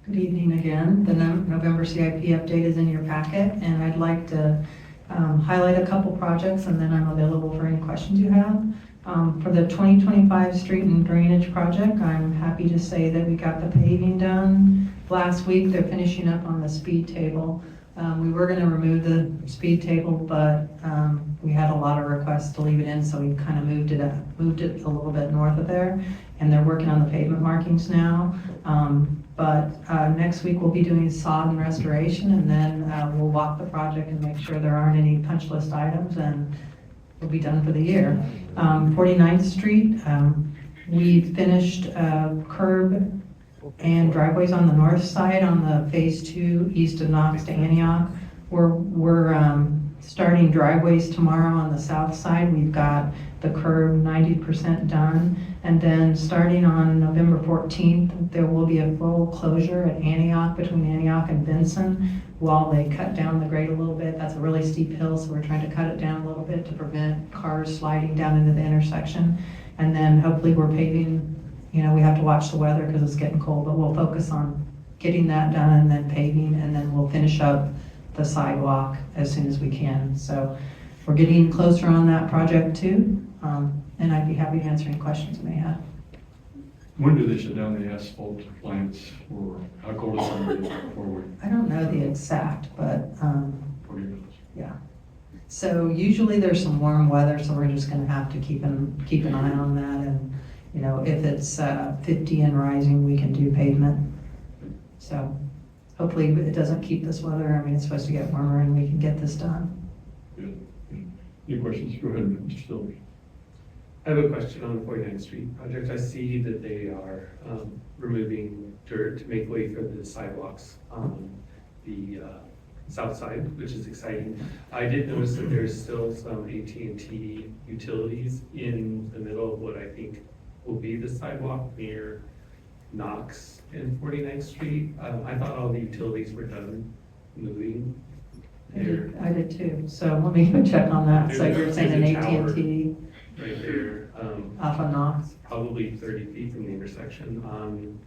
Good evening again. The November CIP update is in your packet, and I'd like to highlight a couple projects, and then I'm available for any questions you have. For the 2025 street and drainage project, I'm happy to say that we got the paving done last week. They're finishing up on the speed table. We were going to remove the speed table, but we had a lot of requests to leave it in, so we kind of moved it a little bit north of there, and they're working on the pavement markings now. But next week we'll be doing sod and restoration, and then we'll walk the project and make sure there aren't any punch list items, and we'll be done for the year. 49th Street, we finished curb and driveways on the north side on the phase 2 east of Knox to Antioch. We're starting driveways tomorrow on the south side. We've got the curb 90% done. And then starting on November 14th, there will be a full closure at Antioch, between Antioch and Benson, while they cut down the grade a little bit. That's a really steep hill, so we're trying to cut it down a little bit to prevent cars sliding down into the intersection. And then hopefully we're paving, we have to watch the weather because it's getting cold, but we'll focus on getting that done and then paving, and then we'll finish up the sidewalk as soon as we can. So we're getting closer on that project too. And I'd be happy to answer any questions you may have. When do they shut down the asphalt plants, or how cold is it forward? I don't know the exact, but yeah. So usually there's some warm weather, so we're just gonna have to keep an eye on that. And if it's 50 and rising, we can do pavement. So hopefully it doesn't keep this weather. I mean, it's supposed to get warmer and we can get this done. Good. Any questions? Go ahead, Mr. Silver. I have a question on the 49th Street project. I see that they are removing dirt to make way for the sidewalks on the south side, which is exciting. I did notice that there's still some AT&T utilities in the middle of what I think will be the sidewalk near Knox and 49th Street. I thought all the utilities were done moving there. I did too. So let me go check on that. So you're saying an There's a tower AT&T right there. off of Knox? Probably 30 feet from the intersection on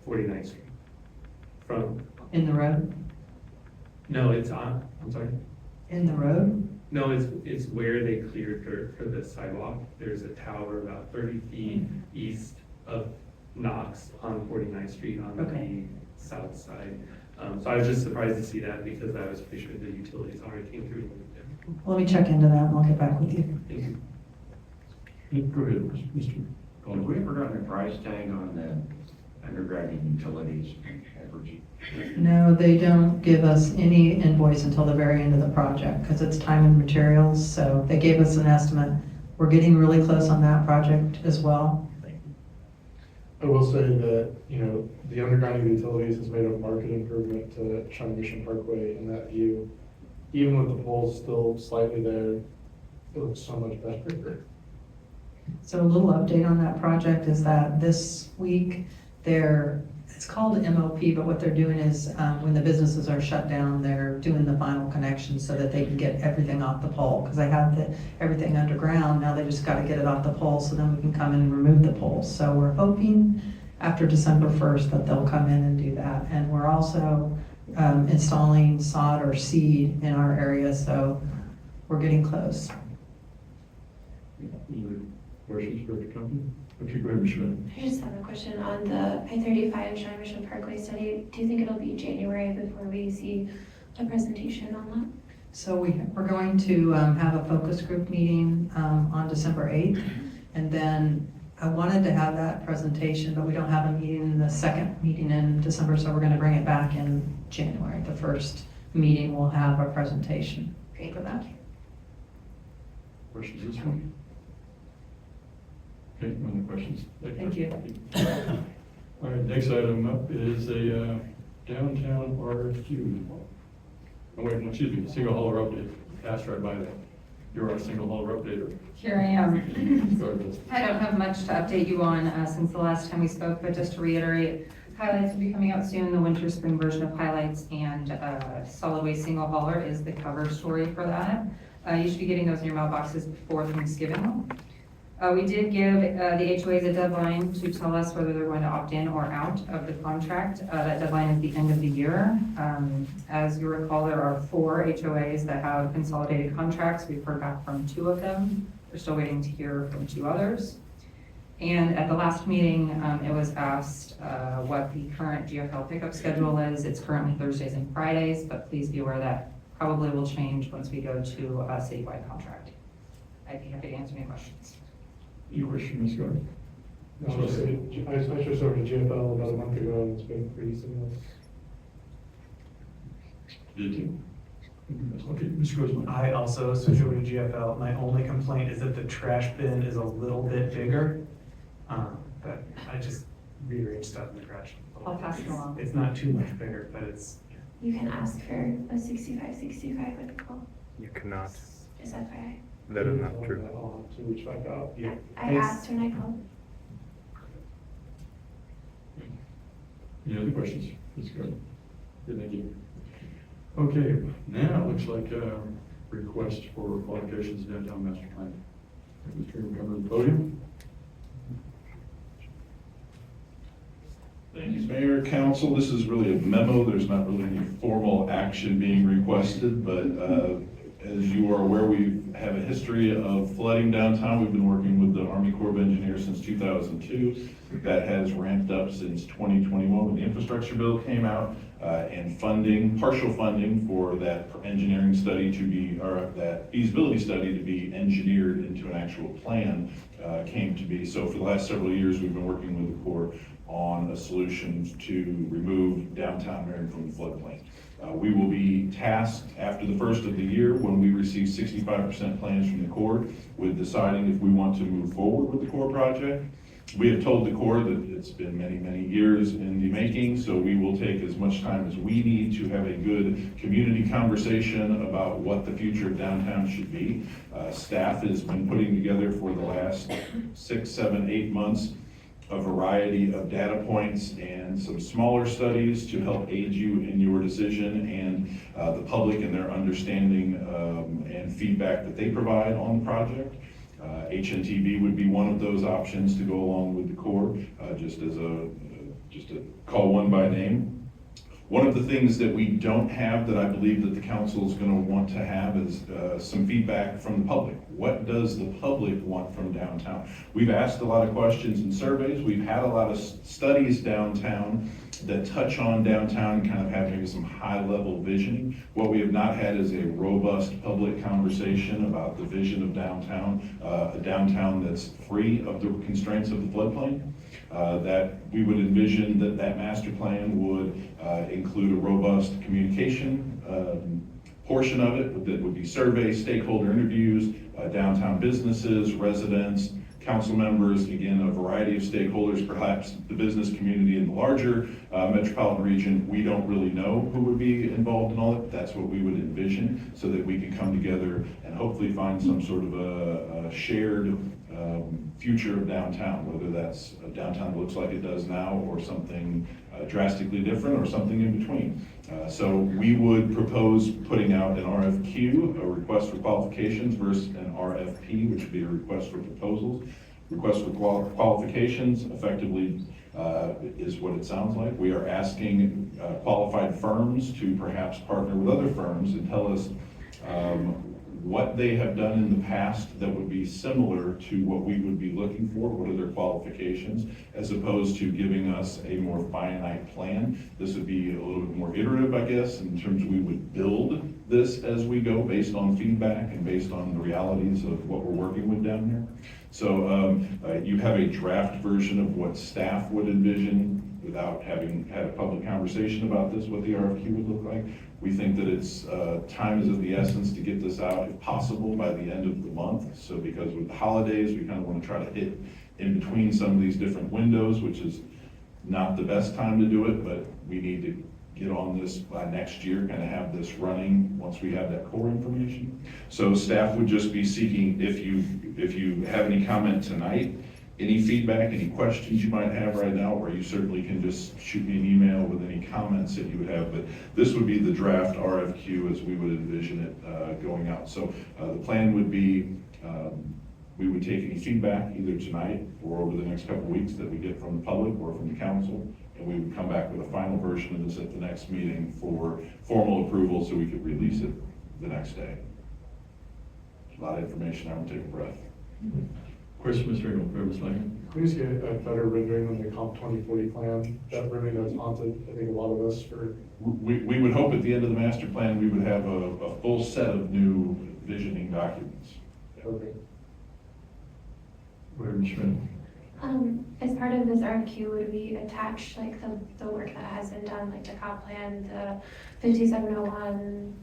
49th Street. In the road? No, it's on, I'm sorry. In the road? No, it's where they cleared dirt for the sidewalk. There's a tower about 30 feet east of Knox on 49th Street on the south side. So I was just surprised to see that because I was pretty sure the utilities already came through and moved it. Let me check into that and I'll get back with you. Thank you. Go ahead, Mr. Have we ever gotten a price tag on the underground utilities average? No, they don't give us any invoice until the very end of the project because it's time and materials. So they gave us an estimate. We're getting really close on that project as well. I will say that, the underground utilities has made a market improvement to China Mission Parkway in that view. Even with the poles still slightly there, it looks so much better. So a little update on that project is that this week, It's called MOP, but what they're doing is, when the businesses are shut down, they're doing the final connection so that they can get everything off the pole. Because they have everything underground, now they just gotta get it off the pole, so then we can come in and remove the poles. So we're hoping after December 1st that they'll come in and do that. And we're also installing sod or seed in our area, so we're getting close. Questions for the company? Okay, go ahead, Ms. Schmidt. I just have a question on the I-35 Shawnee Mission Parkway study. Do you think it'll be January before we see a presentation on that? So we're going to have a focus group meeting on December 8th. And then I wanted to have that presentation, but we don't have a meeting, the second meeting in December, so we're going to bring it back in January. The first meeting will have a presentation for that. Questions this one? Okay, no other questions? Thank you. All right, next item up is a downtown RFQ. Oh, wait, no, excuse me, single hauler update. Passed right by that. You're our single hauler updater. Here I am. Go ahead, Liz. I don't have much to update you on since the last time we spoke, but just to reiterate, highlights will be coming out soon, the winter spring version of highlights, and solid waste single hauler is the cover story for that. You should be getting those in your mailboxes before Thanksgiving. We did give the HOAs a deadline to tell us whether they're going to opt in or out of the contract. That deadline is the end of the year. As you recall, there are 4 HOAs that have consolidated contracts. We've heard back from 2 of them. We're still waiting to hear from 2 others. And at the last meeting, it was asked what the current GFL pickup schedule is. It's currently Thursdays and Fridays, but please be aware that probably will change once we go to a citywide contract. I'd be happy to answer any questions. Any question, Ms. Gardner? No, I switched over to GFL about a month ago, and it's been pretty seamless. Did you? Okay, Mr. Grossman. I also switched over to GFL. My only complaint is that the trash bin is a little bit bigger. But I just rearranged stuff in the trash. I'll pass it along. It's not too much bigger, but it's. You can ask for a 65/65 with the call. You cannot. Is that FYI? That is not true. I'll have to reach back out. Yeah. I asked when I called. Any other questions? Ms. Gardner? Good, thank you. Okay, now it looks like a request for qualifications downtown master plan. Mr. Merriam, come to the podium. Thank you, Mayor, Council. This is really a memo. There's not really any formal action being requested, but as you are aware, we have a history of flooding downtown. We've been working with the Army Corps of Engineers since 2002. That has ramped up since 2021 when the infrastructure bill came out, and partial funding for that engineering study to be, or that feasibility study to be engineered into an actual plan came to be. So for the last several years, we've been working with the Corps on a solution to remove downtown Merriam from the floodplain. We will be tasked after the first of the year, when we receive 65% plans from the Corps, with deciding if we want to move forward with the Corps project. We have told the Corps that it's been many, many years in the making, so we will take as much time as we need to have a good community conversation about what the future of downtown should be. Staff has been putting together for the last 6, 7, 8 months a variety of data points and some smaller studies to help aid you in your decision, and the public and their understanding and feedback that they provide on the project. HNTB would be one of those options to go along with the Corps, just to call one by name. One of the things that we don't have that I believe that the council is going to want to have is some feedback from the public. What does the public want from downtown? We've asked a lot of questions and surveys. We've had a lot of studies downtown that touch on downtown, kind of have maybe some high-level visioning. What we have not had is a robust public conversation about the vision of downtown, a downtown that's free of the constraints of the floodplain. That we would envision that master plan would include a robust communication portion of it that would be surveys, stakeholder interviews, downtown businesses, residents, council members, again, a variety of stakeholders, perhaps the business community in the larger metropolitan region. We don't really know who would be involved in all that. That's what we would envision, so that we can come together and hopefully find some sort of a shared future of downtown, whether that's a downtown that looks like it does now, or something drastically different, or something in between. So we would propose putting out an RFQ, a request for qualifications, versus an RFP, which would be a request for proposals. Request for qualifications effectively is what it sounds like. We are asking qualified firms to perhaps partner with other firms and tell us what they have done in the past that would be similar to what we would be looking for, what are their qualifications, as opposed to giving us a more finite plan. This would be a little bit more iterative, I guess, in terms of we would build this as we go based on feedback and based on the realities of what we're working with down here. So you have a draft version of what staff would envision without having had a public conversation about this, what the RFQ would look like. We think that it's time is of the essence to get this out, if possible, by the end of the month. So because with the holidays, we kind of want to try to hit in between some of these different windows, which is not the best time to do it, but we need to get on this by next year, kind of have this running once we have that core information. So staff would just be seeking, if you have any comment tonight, any feedback, any questions you might have right now, or you certainly can just shoot me an email with any comments that you would have. But this would be the draft RFQ as we would envision it going out. So the plan would be we would take any feedback either tonight or over the next couple of weeks that we get from the public or from the council, and we would come back with a final version of this at the next meeting for formal approval so we could release it the next day. A lot of information. I'm gonna take a breath. Question, Mr. Engel, for Ms. Lang. Can we see a better rendering on the Comp 2040 plan? That really does haunted, I think, a lot of us for. We would hope at the end of the master plan, we would have a full set of new visioning documents. Okay. Go ahead, Ms. Schmidt. As part of this RFQ, would we attach like the work that has been done, like the comp plan, the 5701,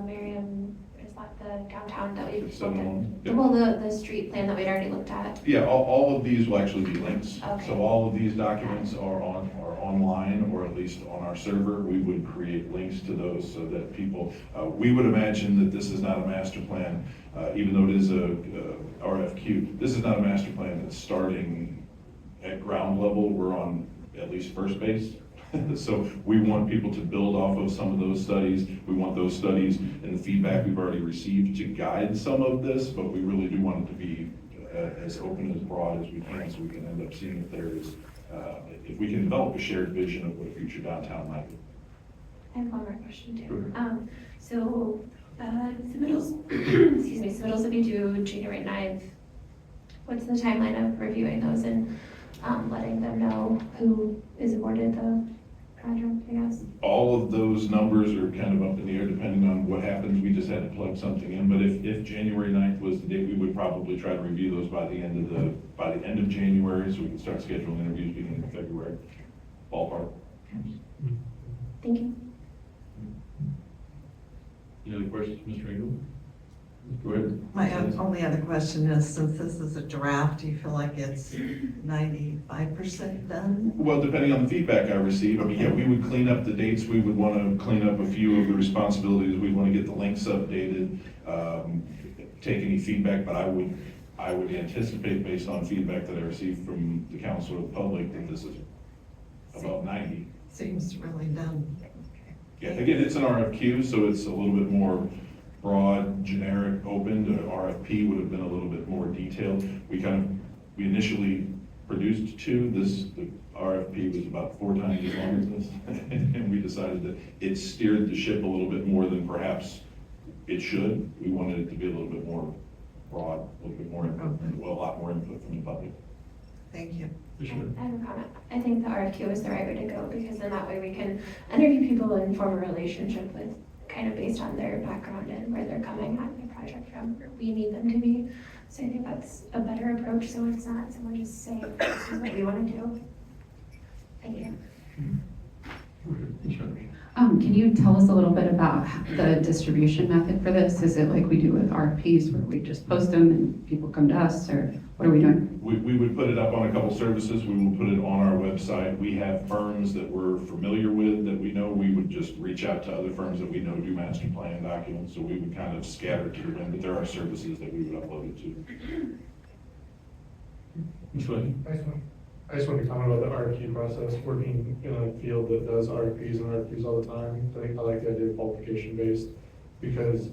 Merriam, is that the downtown that we looked at? Yep. Well, the street plan that we'd already looked at. Yeah, all of these will actually be links. Okay. So all of these documents are online, or at least on our server. We would create links to those so that people, we would imagine that this is not a master plan, even though it is a RFQ. This is not a master plan that's starting at ground level. We're on at least first base. So we want people to build off of some of those studies. We want those studies and the feedback we've already received to guide some of this, but we really do want it to be as open, as broad as we can, so we can end up seeing if there is, if we can develop a shared vision of what a future downtown might be. I have one more question too. Sure. So submittals, excuse me, submittals will be due January 9th. What's the timeline of reviewing those and letting them know who is awarded the project, I guess? All of those numbers are kind of up in the air depending on what happens. We just had to plug something in, but if January 9th was the date, we would probably try to review those by the end of January, so we can start scheduling interviews beginning of February. Ballpark. Thank you. Any other questions, Mr. Engel? Go ahead. My only other question is, since this is a draft, do you feel like it's 95% done? Well, depending on the feedback I receive, I mean, yeah, we would clean up the dates. We would want to clean up a few of the responsibilities. We'd want to get the links updated, take any feedback, but I would anticipate, based on feedback that I received from the council or the public, that this is about 90. Seems really done. Yeah, again, it's an RFQ, so it's a little bit more broad, generic, open. The RFP would have been a little bit more detailed. We initially produced two. The RFP was about 4 times as long as this. And we decided that it steered the ship a little bit more than perhaps it should. We wanted it to be a little bit more broad, a little bit more input, well, a lot more input from the public. Thank you. I have a comment. I think the RFQ is the right way to go, because then that way we can interview people and form a relationship with, kind of based on their background and where they're coming at the project from, where we need them to be. So I think that's a better approach, so it's not someone just saying, this is what we want to do. Thank you. Can you tell us a little bit about the distribution method for this? Is it like we do with RFPs where we just post them and people come to us, or what are we doing? We would put it up on a couple services. We will put it on our website. We have firms that we're familiar with that we know. We would just reach out to other firms that we know do master plan documents. So we would kind of scatter to the wind, but there are services that we would upload it to. Ms. Lane? I just want to comment about the RFQ process, working in a field that does RFPs all the time. I think I like the idea of qualification based, because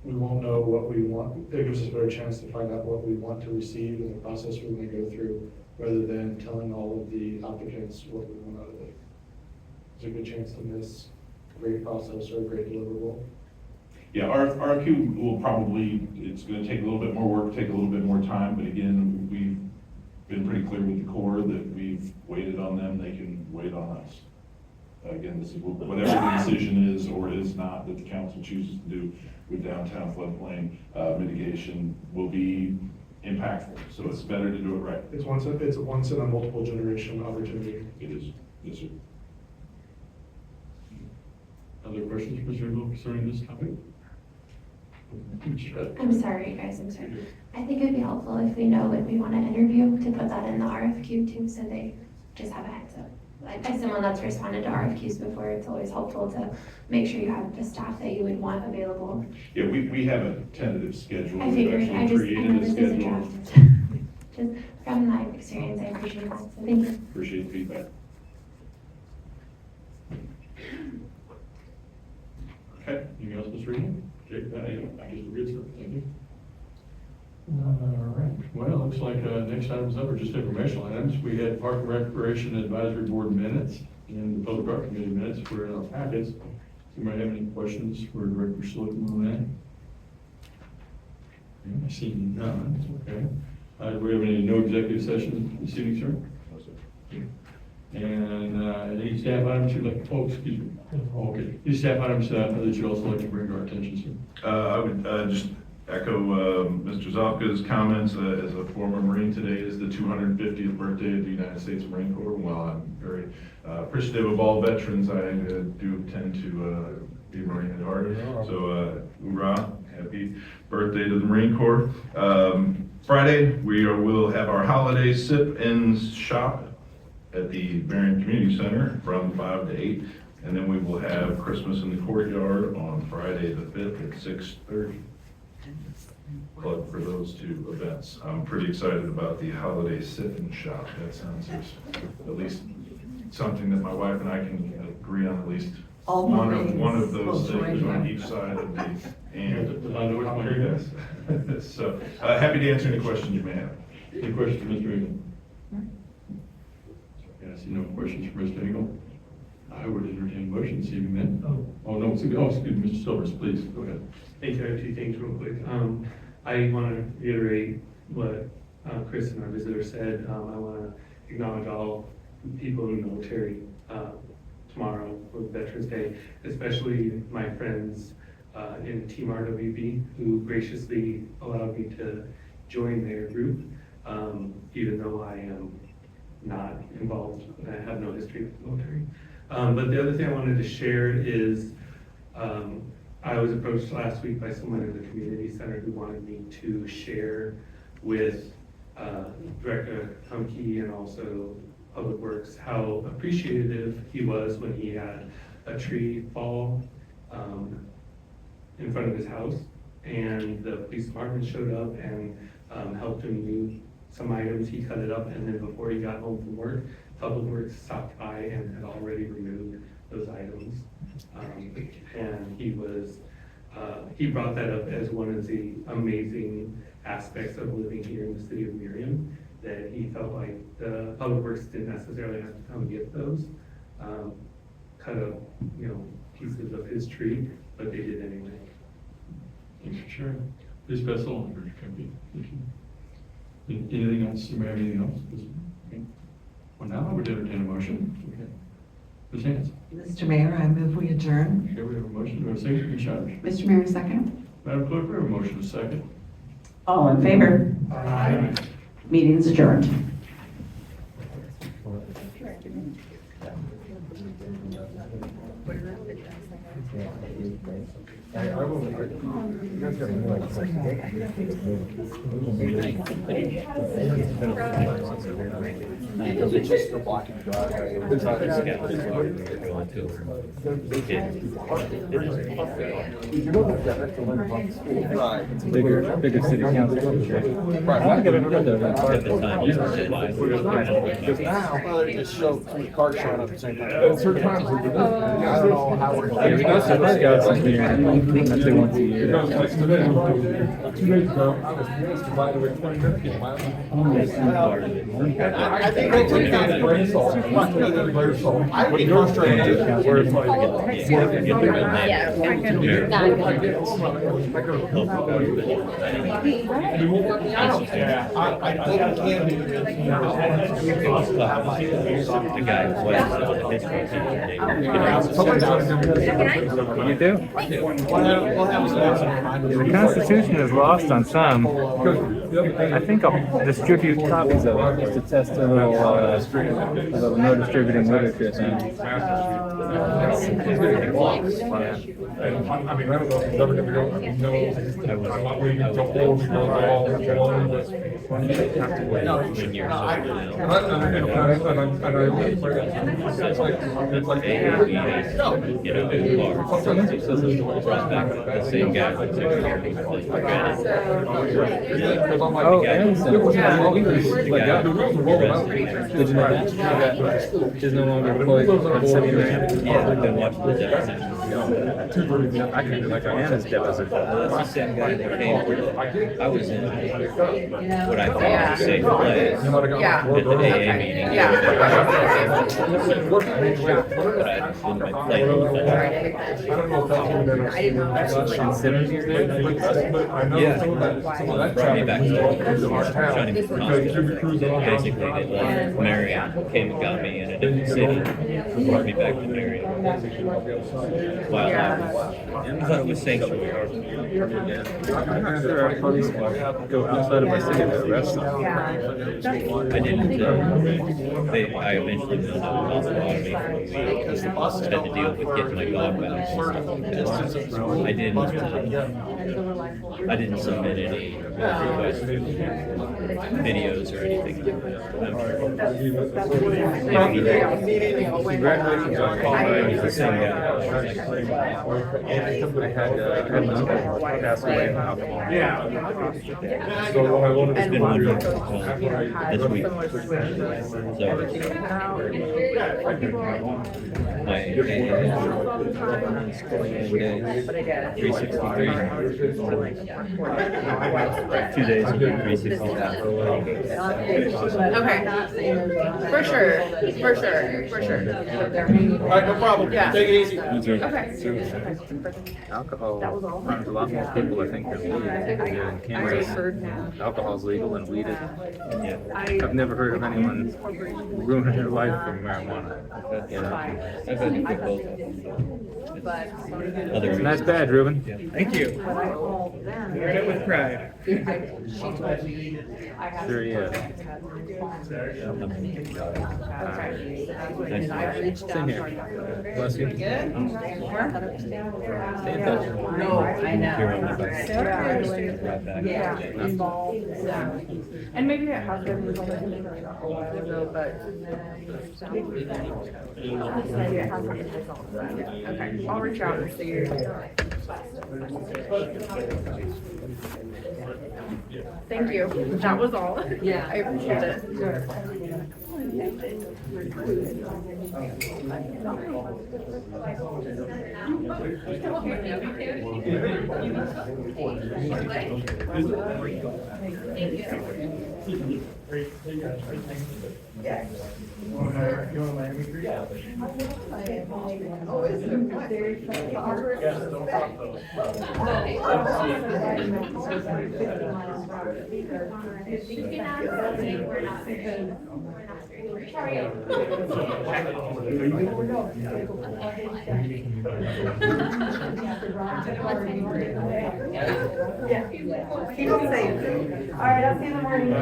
we won't know what we want. It gives us a better chance to find out what we want to receive in the process we're going to go through, rather than telling all of the applicants what we want out of it. There's a good chance to miss a great process or a great deliverable. Yeah, RFQ will probably, it's gonna take a little bit more work, take a little bit more time, but again, we've been pretty clear with the Corps that we've waited on them, they can wait on us. Again, this is whatever the decision is or is not that the council chooses to do with downtown floodplain mitigation will be impactful, so it's better to do it right. It's a once in a multiple generation opportunity. It is, yes, sir. Other questions, Mr. Engel, concerning this topic? I'm sorry, guys, I'm sorry. I think it'd be helpful if we know when we want to interview, to put that in the RFQ too, so they just have a heads up. Like, as someone that's responded to RFQs before, it's always helpful to make sure you have the staff that you would want available. Yeah, we have a tentative schedule. I We've figured, actually I created know a this is a schedule. draft. Just from my experience, I appreciate that, so thank you. Appreciate the feedback. Okay, anything else, Mr. Engel? Jake, I guess we're good, sir, thank you. All right, well, looks like next item's up are just informational items. We had Park and Recreation Advisory Board minutes and the Public Art Committee minutes were in our packets. Anybody have any questions for Director Slocum on that? Yeah, I see none, okay. Do we have any no executive session this evening, sir? No, sir. And any staff items you'd like, oh, excuse me. Oh, okay. Any staff items that you'd also like to bring to our attention, sir? I would just echo Mr. Zofka's comments. As a former Marine, today is the 250th birthday of the United States Marine Corps. And while I'm very appreciative of all veterans, I do tend to be Marine at heart. So, hoorah, happy birthday to the Marine Corps. Friday, will have our holiday sip and shop at the Merriam Community Center from 5 to 8. And then we will have Christmas in the Courtyard on Friday the 5th at 6:30. Plug for those two events. I'm pretty excited about the holiday sip and shop. That sounds at least something that my wife and I can agree on, at least All one Marines of those will things join on you. each side of the and. Yes. So, happy to answer any questions you may have. Any questions for Mr. Engel? Yeah, I see no questions for Mr. Engel. I would entertain a motion this evening then. Oh, no, excuse me, Mr. Silvers, please, go ahead. Thank you. I have two things real quick. I want to reiterate what Chris and our visitor said. I want to acknowledge all people in the military tomorrow for Veterans Day, especially my friends in Team RWB who graciously allowed me to join their group, even though I am not involved and I have no history with the military. But the other thing I wanted to share is I was approached last week by someone in the community center who wanted me to share with Director Humke and also Public Works how appreciative he was when he had a tree fall in front of his house, and the police department showed up and helped him move some items. He cut it up, and then before he got home from work, Public Works stopped by and had already removed those items. And he brought that up as one of the amazing aspects of living here in the city of Merriam, that he felt like the Public Works didn't necessarily have to come get those cut up, pieces of his tree, but they did anyway. Thanks for sharing. Please pass it on, Director Humke. Anything else? You may have anything else? Okay. Well, now I would entertain a motion. Okay. Ms. Hans? Mr. Mayor, I move we adjourn. Okay, we have a motion. Do we have a second? Ms. Shires? Mr. Mayor, second. Madam Clerk, we have a motion, a second. All in favor? Aye. Meeting's adjourned. It's a bigger city council. Right. I get it. Because now, they just show too many cars showing up at the same time. At certain times, I don't know how we're. I'd say once a year. 2 days ago, I was divided with 20 minutes. I think they take down the brain salt. I would be frustrated. Where it's like, You do? The Constitution is lost on some. I think I'll distribute copies of it just to test a little no distributing literature thing. Oh, Anderson. Did you know that? Is no longer employed on City Merriam? Yeah, I've been watching the deposition. I can do like Anna's deposition. That's the same guy that came. I was in what I thought was a safe place at the AA meeting. I didn't know. Simmons there? Yeah. Brought me back to Johnny basically they left Merriam, came and got me in a different city, brought me back to Merriam. Wow. I thought it was sanctuary. I'm not sure our police go outside of my city to arrest them. I didn't, I eventually moved to Potawatomi for a week. Had to deal with getting my dog back and stuff like that. I didn't submit any requests for videos or anything. Congratulations on qualifying as the same guy. I had my uncle pass away from alcohol. It's been wonderful this week. So my is calling every day. 363. 2 days will be 365. Okay. For sure. All right, no problem. Yeah. Take it easy. Okay. Alcohol harms a lot more people, I think, than weed. Here in Kansas, alcohol's legal and weed isn't. I've never heard of anyone ruining their life from marijuana. You know? I've had to quit both of them. It's a nice badge, Ruben. Thank you. Wear it with pride. Sure, yeah. Same here. Bless you. Stay in touch. No, I know. Yeah. And maybe it has been resolved a while ago, but maybe it hasn't been resolved. Okay, I'll reach out and see. Thank you. That was all. Yeah, I appreciate it. Yeah, he will say it. All right, I'll see you in the morning.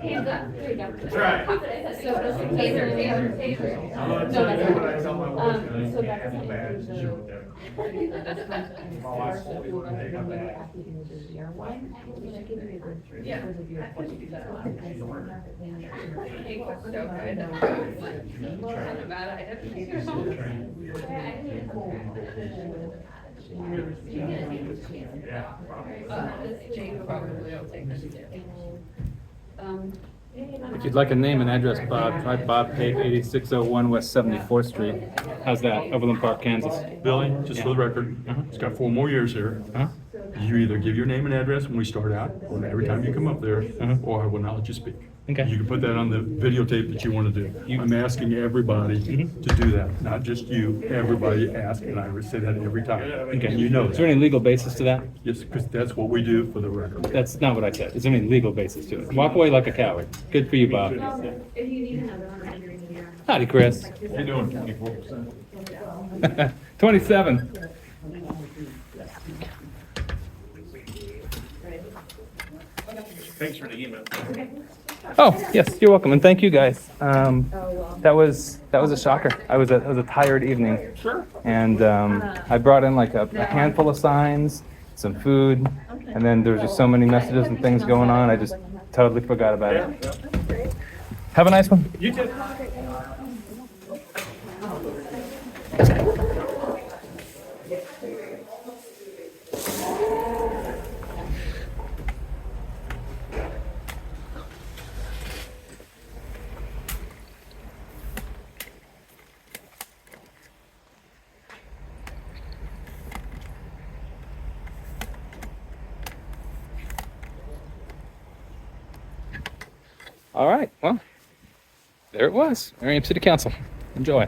Hands up, there you go. That's right. So, taser, taser. No, that's not. So that's yeah. If you'd like a name and address, Bob, try Bob Pape, 8601 West 74th Street. How's that? Overland Park, Kansas. Billy, just for the record, it's got 4 more years here. You either give your name and address when we start out, or every time you come up there, or I will not let you speak. Okay. You can put that on the videotape that you want to do. I'm asking everybody to do that, not just you. Everybody ask, and I would say that every time. Okay. And you know Is there that. any legal basis to that? Yes, because that's what we do for the record. That's not what I said. Is there any legal basis to it? Walk away like a coward. Good for you, Bob. If you need another one, I'm here. Howdy, Chris. You're doing 24%. 27. Thanks for the email. Oh, yes, you're welcome, and thank you guys. That was a shocker. It was a tired evening. Sure. And I brought in like a handful of signs, some food, and then there was just so many messages and things going on, I just totally forgot about it. Have a nice one. You too. All right, well, there it was. Merriam City Council. Enjoy.